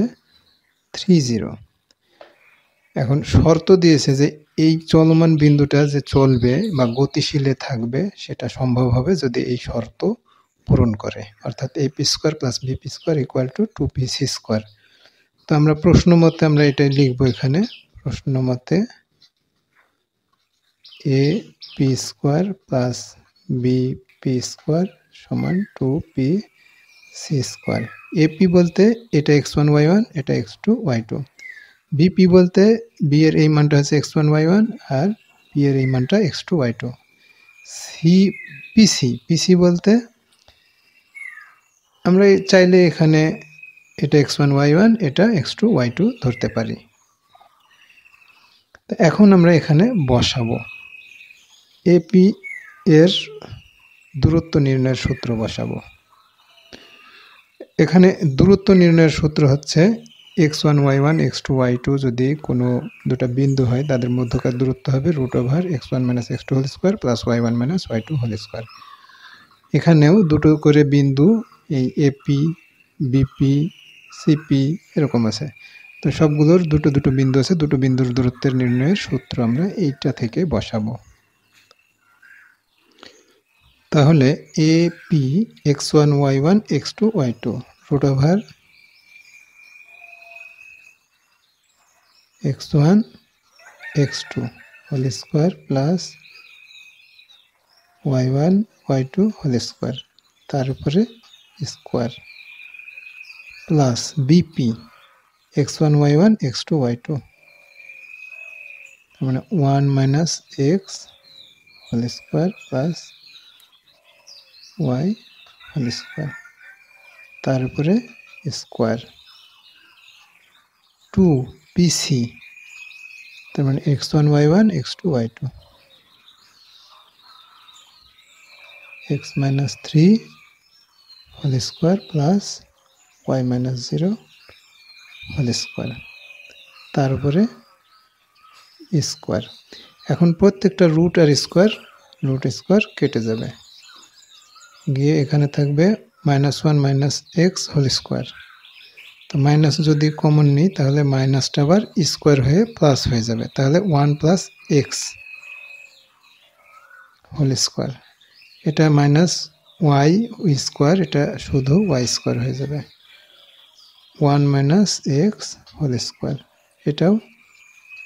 3 0। এখন শর্ত দিয়েছে যে এই চলমান বিন্দুটা যে চলবে বা গতিশীলে থাকবে সেটা সম্ভব হবে যদি এই শর্ত পূরণ করে, অর্থাৎ AP² + BP² = 2PC²। তো আমরা প্রশ্ন মতে আমরা এটাই লিখবো এখানে, প্রশ্ন মতে AP² + BP² = 2PC²। AP বলতে এটা x1 y1, এটা x2 y2। BP বলতে B এর এই মানটা হচ্ছে x1 y1 আর P এর এই মানটা x2 y2। PC বলতে আমরা চাইলে এখানে এটা x1 y1, এটা x2 y2 ধরতে পারি। তো এখন আমরা এখানে বসাবো AP এর দূরত্ব নির্ণয়ের সূত্র বসাবো। এখানে দূরত্ব নির্ণয়ের সূত্র হচ্ছে x1 y1 x2 y2 যদি কোনো দুটো বিন্দু হয় তাদের মধ্যকার দূরত্ব হবে √x1 - x2² + y1 - y2²। এখানেও দুটো করে বিন্দু এই AP, BP, CP এরকম আছে, তো সবগুলোর দুটো দুটো বিন্দু আছে, দুটো বিন্দুর দূরত্বের নির্ণয়ের সূত্র আমরা এইটা থেকে বসাবো। তাহলে AP x1 y1 x2 y2 √x1 x2² + y1 y2² তার উপরে square, plus BP x1 y1 x2 y2, মানে 1 - x² + ওয়াই হোল স্কোয়ার, তার উপরে স্কোয়ার 2 পিসি, তার মানে x1 y1 x2 y2 x minus 3 whole square plus y minus 0 whole square, তার উপরে square. এখন প্রত্যেকটা রুট আর স্কোয়ার কেটে যাবে, গিয়ে এখানে থাকবে -1 মাইনাস এক্স হোল স্কোয়ার। তো মাইনাস যদি কমন নিই তাহলে মাইনাসটা আবার স্কোয়ার হয়ে প্লাস হয়ে যাবে, তাহলে 1 প্লাস এক্স হোল স্কোয়ার। এটা মাইনাস ওয়াই স্কোয়ার, এটা শুধু ওয়াই স্কোয়ার হয়ে যাবে। 1 মাইনাস এক্স হোল স্কোয়ার, এটাও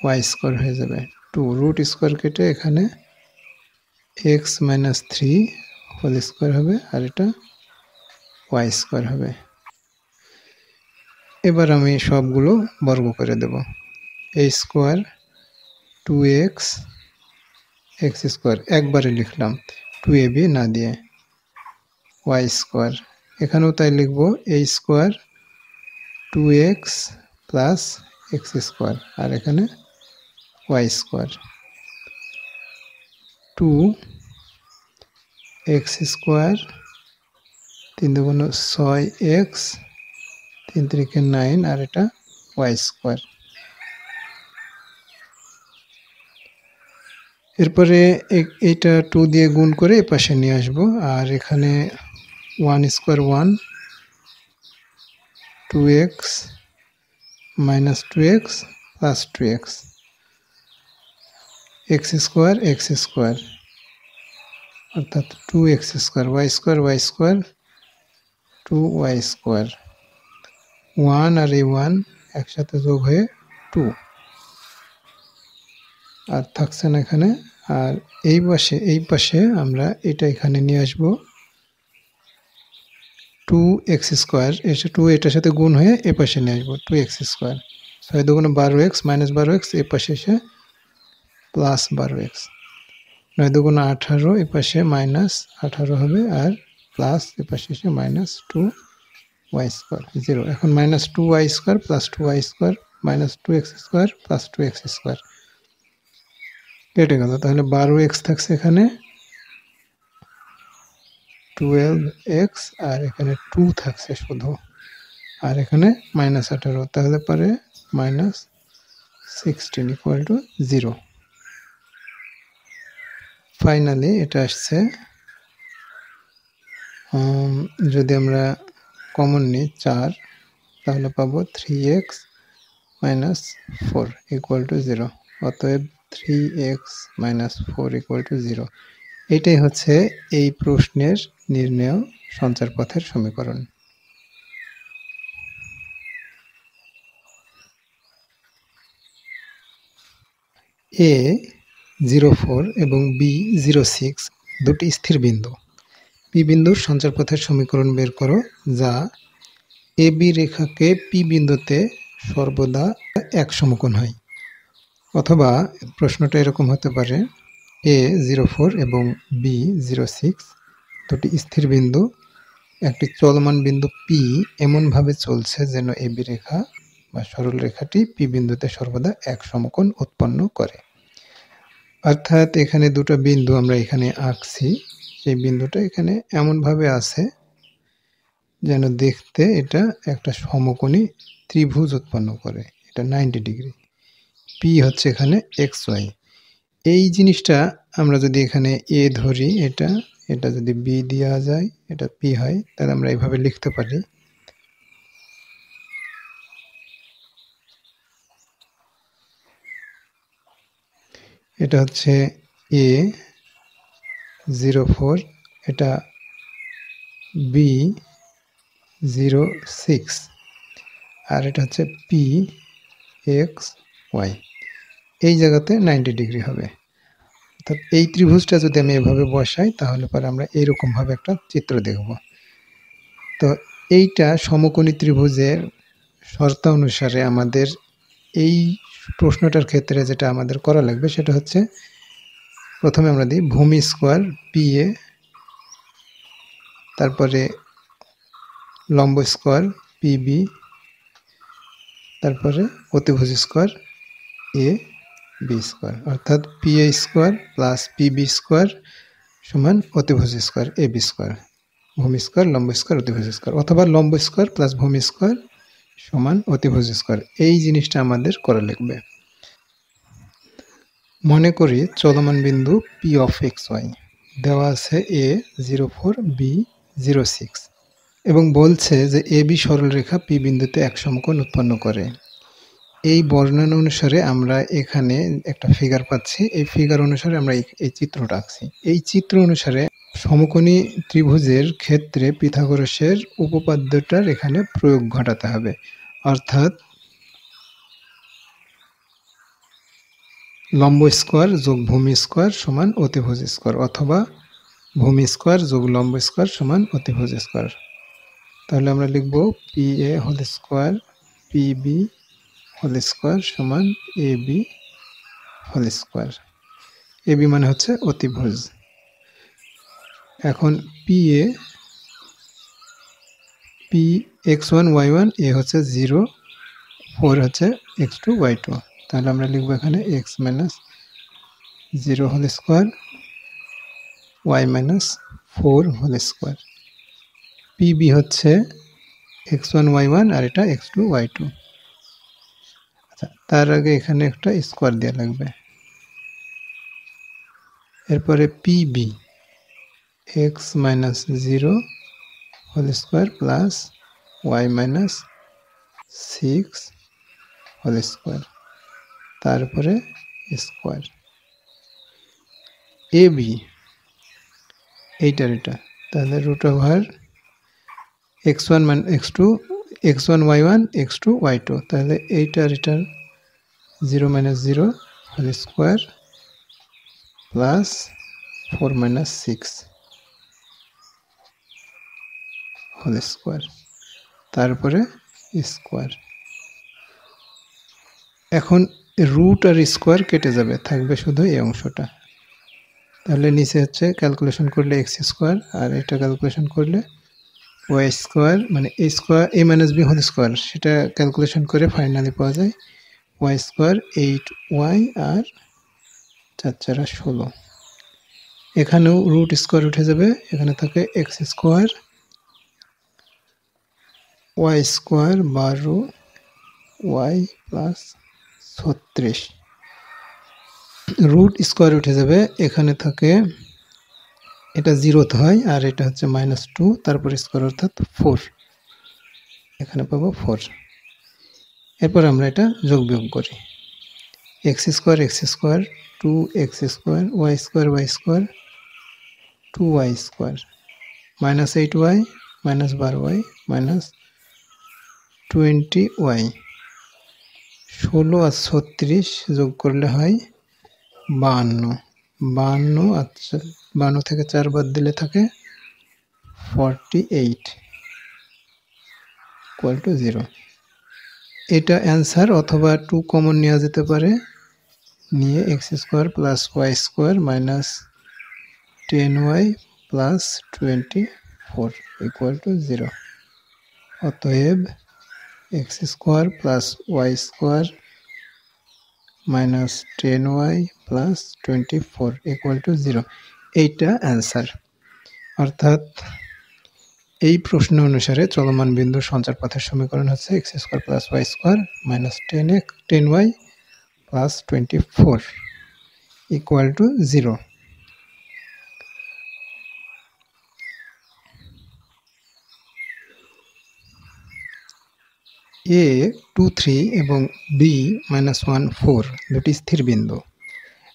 ওয়াই স্কোয়ার হয়ে যাবে। 2 রুট স্কোয়ার কেটে এখানে এক্স মাইনাস 3 হোল স্কোয়ার হবে, আর এটা ওয়াই স্কোয়ার হবে। এবার আমি সবগুলো বর্গ করে দেব। এ স্কোয়ার 2x এক্স স্কোয়ার একবারে লিখলাম 2ab না দিয়ে, ওয়াই স্কোয়ার এখানেও তাই লিখব, a square 2x plus x square, আর এখানে ওয়াই স্কোয়ার 2x স্কোয়ার 3 দুগুণ 6x 3 3 9, আর এটা ওয়াই স্কোয়ার। এরপরে এইটা 2 দিয়ে গুণ করে এই পাশে নিয়ে আসবো, আর এখানে 1 square 1 2x minus 2x plus 2x x square অর্থাৎ 2x square Y square 2y square, 1 আর এই 1 একসাথে যোগ হয়ে 2, আর থাকছে না এখানে। আর এই পাশে আমরা এটা এখানে নিয়ে আসব, 2x স্কোয়ার এসে 2 এটার সাথে গুণ হয়ে এ পাশে নিয়ে আসবো 2x স্কোয়ার, 6 দুগুণ 12x মাইনাস 12x এ পাশে এসে প্লাস 12x, 9 দুগুণ 18 এ পাশে মাইনাস 18 হবে, আর প্লাস এ পাশে এসে মাইনাস 2y স্কোয়ার 0। এখন minus 2y square plus 2y square minus 2x square plus 2x square কেটে গেল, তাহলে 12x থাকছে এখানে, 12x আর এখানে 2 থাকছে শুধু, আর এখানে মাইনাস 18, তাহলে পরে মাইনাস 16 ইকুয়াল টু 0। ফাইনালি এটা আসছে, যদি আমরা কমন নিই 4 তাহলে পাবো 3x মাইনাস 4 ইকুয়াল টু 0, অতএব 3x মাইনাস 4 ইকুয়াল টু 0। এটাই হচ্ছে এই প্রশ্নের নির্ণেয় সঞ্চার পথের সমীকরণ। এ 04 এবং বি 06 দুটি স্থির বিন্দু। পি বিন্দুর সঞ্চার পথের সমীকরণ বের করো যা এ বি রেখাকে পি বিন্দুতে সর্বদা এক সমকোণ হয়। অথবা প্রশ্নটা এরকম হতে পারে, এ 04 এবং বি 06 দুটি স্থির বিন্দু, একটি চলমান বিন্দু পি এমনভাবে চলছে যেন এ বি রেখা বা সরল রেখাটি পি বিন্দুতে সর্বদা এক সমকোণ উৎপন্ন করে। অর্থাৎ এখানে দুটো বিন্দু আমরা এখানে আঁকছি, সেই বিন্দুটা এখানে এমনভাবে আছে যেন দেখতে এটা একটা সমকোণী ত্রিভুজ উৎপন্ন করে, এটা 90 ডিগ্রি। পি হচ্ছে এখানে এক্স ওয়াই। এই জিনিসটা আমরা যদি এখানে এ ধরি, এটা যদি বি দেওয়া যায়, এটা পি হয়, তাহলে আমরা এইভাবে লিখতে পারি, এটা হচ্ছে এ 04, এটা বি 06, আর এটা হচ্ছে পি এক্স ওয়াই। এই জায়গাতে 90 ডিগ্রি হবে। অর্থাৎ এই ত্রিভুজটা যদি আমি এভাবে বসাই তাহলে পরে আমরা এইরকমভাবে একটা চিত্র দেখব। তো এইটা সমকোণী ত্রিভুজের শর্ত অনুসারে আমাদের এই প্রশ্নটার ক্ষেত্রে যেটা আমাদের করা লাগবে সেটা হচ্ছে, প্রথমে আমরা দিই ভূমি স্কোয়ার পি এ তারপরে লম্ব স্কোয়ার পিবি, তারপরে অতিভুজ স্কোয়ার এ বি স্কোয়ার, অর্থাৎ P A square plus PB square সমান অতিভুজ স্কোয়ার এ বি স্কোয়ার, ভূমি স্কোয়ার লম্ব স্কোয়ার অতিভুজ স্কোয়ার, অথবা লম্ব স্কোয়ার প্লাস ভূমি স্কোয়ার সমান অতিভুজ স্কোয়ার। এই জিনিসটা আমাদের করা লাগবে। মনে করি চলমান বিন্দু পি অফ এক্স ওয়াই দেওয়া আছে এ 04 বি 06 এবং বলছে যে এ বি সরলরেখা পি বিন্দুতে এক সমকোণ উৎপন্ন করে। এই বর্ণনা অনুসারে আমরা এখানে একটা ফিগার পাচ্ছি, এই ফিগার অনুসারে আমরা এই চিত্রটা আঁকছি। এই চিত্র অনুসারে সমকোণী ত্রিভুজের ক্ষেত্রে পিথাগোরাসের উপপাদ্যটার এখানে প্রয়োগ ঘটাতে হবে, অর্থাৎ লম্ব স্কোয়ার যোগ ভূমি স্কোয়ার সমান অতিভুজ স্কোয়ার, অথবা ভূমি স্কোয়ার যোগ লম্ব স্কোয়ার সমান অতিভুজ স্কোয়ার। তাহলে আমরা লিখব P A whole square P B whole square সমান A B whole square. A B মানে হচ্ছে অতিভুজ। এখন P A P x one Y one A হচ্ছে 0, 4 হচ্ছে এক্স টু ওয়াই টু, তাহলে আমরা লিখবো এখানে x minus 0 whole square y minus 4 whole square. PB হচ্ছে এক্স ওয়ান ওয়াই ওয়ান আর এটা এক্স টু ওয়াই টু। আচ্ছা, তার আগে এখানে একটা স্কোয়ার দেওয়া লাগবে। এরপরে PB x minus 0 whole square plus y minus 6 whole square, তারপরে স্কোয়ার। এ বি এইটার এটা, তাহলে রুট ওভার এক্স ওয়ান মান x two x one Y one x two Y two, তাহলে এইটার এটার 0 minus 0 whole square plus 4 minus 6 whole square, তারপরে square. এখন রুট আর স্কোয়ার কেটে যাবে, থাকবে শুধু এই অংশটা। তাহলে নিচে হচ্ছে ক্যালকুলেশন করলে এক্স স্কোয়ার আর এটা ক্যালকুলেশন করলে ওয়াই স্কোয়ার, মানে এ স্কোয়ার এ মাইনাস বি হোল স্কোয়ার, সেটা ক্যালকুলেশন করে ফাইনালি পাওয়া যায় ওয়াই স্কোয়ার 8 ওয়াই আর 4 4 16। এখানেও রুট স্কোয়ার উঠে যাবে, এখানে থাকে x square Y square 12 y plus 36, root square উঠে যাবে, এখানে থাকে এটা 0 হয় আর এটা হচ্ছে -2, তারপর স্কোয়ার অর্থাৎ 4, এখানে পাবো 4। এরপর আমরা এটা যোগ বিয়োগ করি, x square 2 x square Y square 2 y square -8 y -12 y -20 y, 16 আর 36 যোগ করলে হয় 52, আচ্ছা 52 থেকে 4 বাদ দিলে থাকে 48 ইকুয়াল টু 0। এটা অ্যান্সার, অথবা 2 কমন নেওয়া যেতে পারে, নিয়ে x square plus Y square minus 10 y plus 24 equal to 0। অতএব x square plus Y square minus 10 y plus 24 equal to 0, এইটা অ্যান্সার। অর্থাৎ এই প্রশ্ন অনুসারে চলমান বিন্দুর সঞ্চার পথের সমীকরণ হচ্ছে x square plus Y square minus 10 y plus 24 equal to 0। A 2 3 এবং বি -1 4 দুটি স্থির বিন্দু।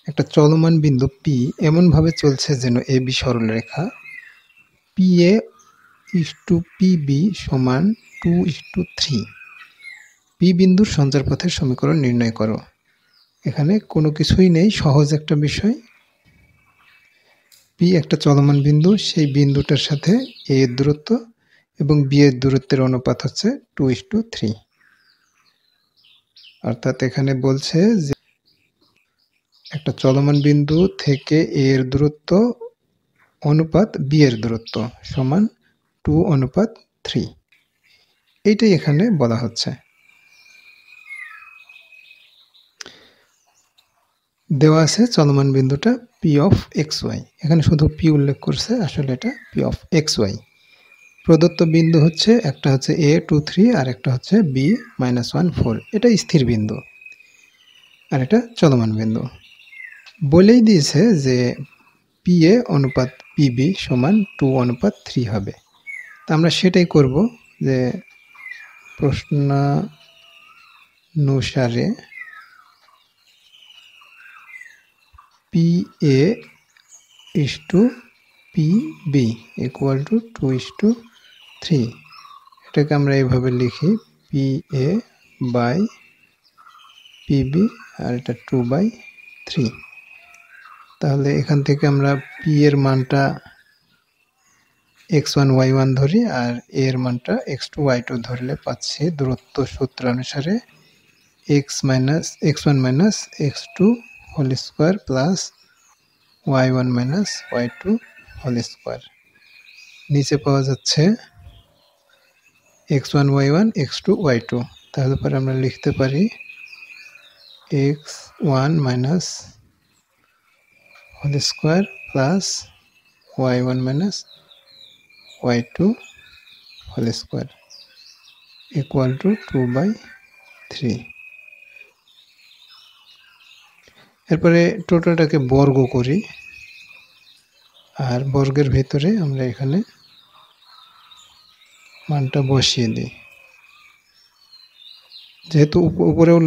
একটা চলমান বিন্দু পি এমনভাবে চলছে যেন এ বি সরলরেখা, P A is to P B সমান 2:3। পি বিন্দুর সঞ্চারপথের সমীকরণ নির্ণয় করো। এখানে কোনো কিছুই নেই, সহজ একটা বিষয়। পি একটা চলমান বিন্দু, সেই বিন্দুটার সাথে এ এর দূরত্ব এবং বি এর দূরত্বের অনুপাত হচ্ছে 2:3। অর্থাৎ এখানে বলছে যে একটা চলমান বিন্দু থেকে এ এর দূরত্ব অনুপাত বি এর দূরত্ব সমান 2:3। এইটাই এখানে বলা হচ্ছে। দেওয়া আছে চলমান বিন্দুটা পি অফ এক্স ওয়াই, এখানে শুধু পি উল্লেখ করছে, আসলে এটা পি অফ এক্স ওয়াই। প্রদত্ত বিন্দু হচ্ছে একটা হচ্ছে a 2 3 আর একটা হচ্ছে b -1 4, এটা স্থির বিন্দু আর এটা চলমান বিন্দু। বলেই দিয়েছে যে PA অনুপাত PB সমান 2:3 হবে। তা আমরা সেটাই করব, যে প্রশ্নানুসারে PA is to PB equal to 2:3। এটাকে আমরা এইভাবে লিখি PA বাই PB আর এটা 2/3। তাহলে এখান থেকে আমরা P এর মানটা x1 y1 ধরি আর a এর মানটা x2 y2 ধরলে পাচ্ছি দূরত্ব সূত্র অনুসারে x1 x2 whole square plus y1 y2 whole square. নিচে পাওয়া যাচ্ছে x1 y1 x2 y2। তাহলে পরে আমরা লিখতে পারি x1 whole square plus y1 y2 whole square equal to 2/3। এরপরে টোটালটাকে বর্গ করি আর বর্গের ভিতরে আমরা এখানে মানটা বসিয়ে দিই। যেহেতু উপরেও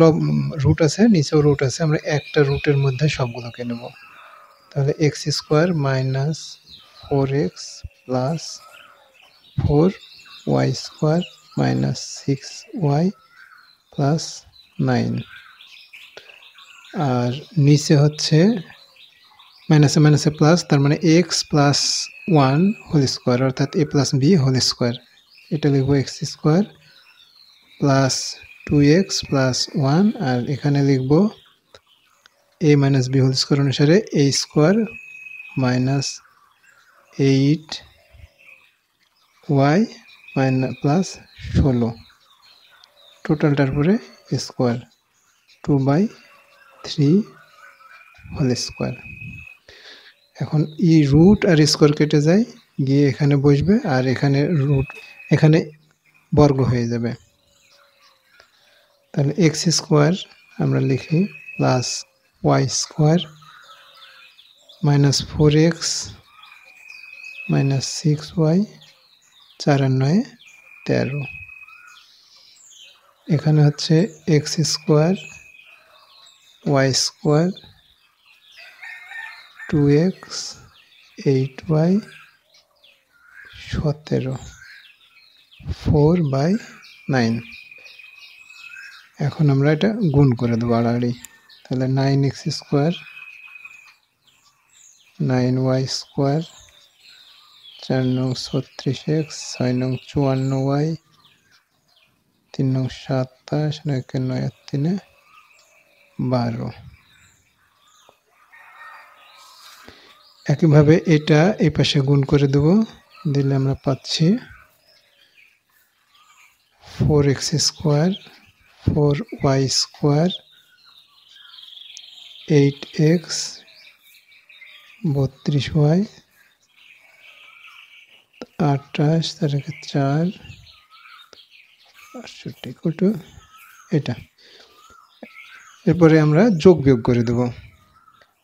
রুট আছে নিচেও রুট আছে, আমরা একটা রুটের মধ্যে সবগুলোকে নেব। তাহলে x square minus 4x plus 4y square minus 6y plus 9, আর নিচে হচ্ছে মাইনাসে মাইনাসে প্লাস, তার মানে x প্লাস 1 হোল স্কয়ার অর্থাৎ a plus b whole square. এটা লিখবো x square plus 2x plus 1 আর এখানে লিখবো a minus b whole square অনুসারে a square minus 8y plus 16, টোটালটার পরে স্কয়ার 2/3 হোল স্কয়ার। এখন এই রুট আর স্কয়ার কেটে যায়, গিয়ে এখানে বসবে আর এখানে রুট এখানে বর্গ হয়ে যাবে। তাহলে এক্স স্কয়ার আমরা লিখি plus y square minus 4x minus 6y 4 আর 9 13। এখানে হচ্ছে x square Y square 2x 8y 17 4/9। এখন আমরা এটা গুণ করে দেবো আড়াআড়ি। তাহলে 9x স্কয়ার 9y স্কয়ার 4 নং 36x 6 নং 54y 3 নং 27 9 9 আর 3 12। একইভাবে এটা এই পাশে গুণ করে দেব, দিলে আমরা পাচ্ছি 4x square 4y square 8x 32y 28 তারিখে 4 68 এটা। এরপরে আমরা যোগ বিয়োগ করে দেব,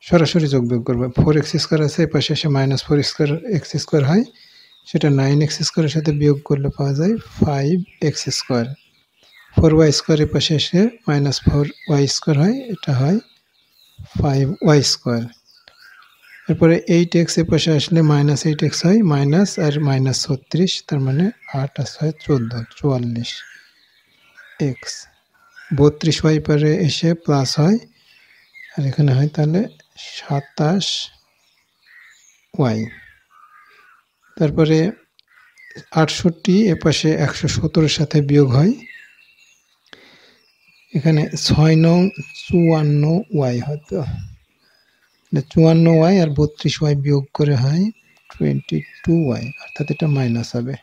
সরাসরি যোগ বিয়োগ করবো। 4x স্কয়ার আছে এই পাশে এসে মাইনাস 4 স্কয়ার x স্কয়ার হয়, সেটা 9x স্কয়ারের সাথে বিয়োগ করলে পাওয়া যায় 5x স্কয়ার। 4y স্কয়ার এই পাশে এসে মাইনাস 4y স্কয়ার হয়, এটা হয় 5y স্কয়ার। এরপরে 8x এর পাশে আসলে মাইনাস 8x হয়, মাইনাস আর মাইনাস 36, তার মানে 8 আর 6 14 44x। 32y পরে এসে প্লাস হয় আর এখানে হয় তাহলে 27y। তারপরে 68 এ পাশে 117 সাথে বিয়োগ হয়, এখানে 6 নং 54y হয়তো 54y আর 32y বিয়োগ করে হয় 22y, অর্থাৎ এটা মাইনাস হবে।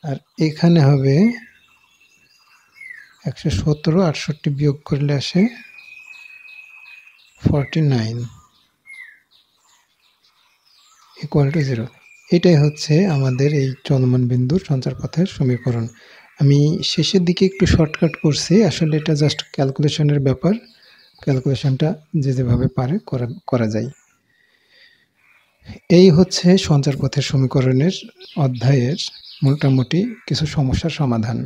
আর এখানে হবে 117, 68 বিয়োগ করলে আসে 49 ইকুয়াল টু 0। এটাই হচ্ছে আমাদের এই চলমান বিন্দুর সঞ্চারপথের সমীকরণ। আমি শেষের দিকে একটু শর্টকাট করছি, আসলে এটা জাস্ট ক্যালকুলেশনের ব্যাপার, ক্যালকুলেশনটা যে যেভাবে পারে করা যায়। এই হচ্ছে সঞ্চারপথের সমীকরণের অধ্যায়ের মোটামুটি কিছু সমস্যার সমাধান।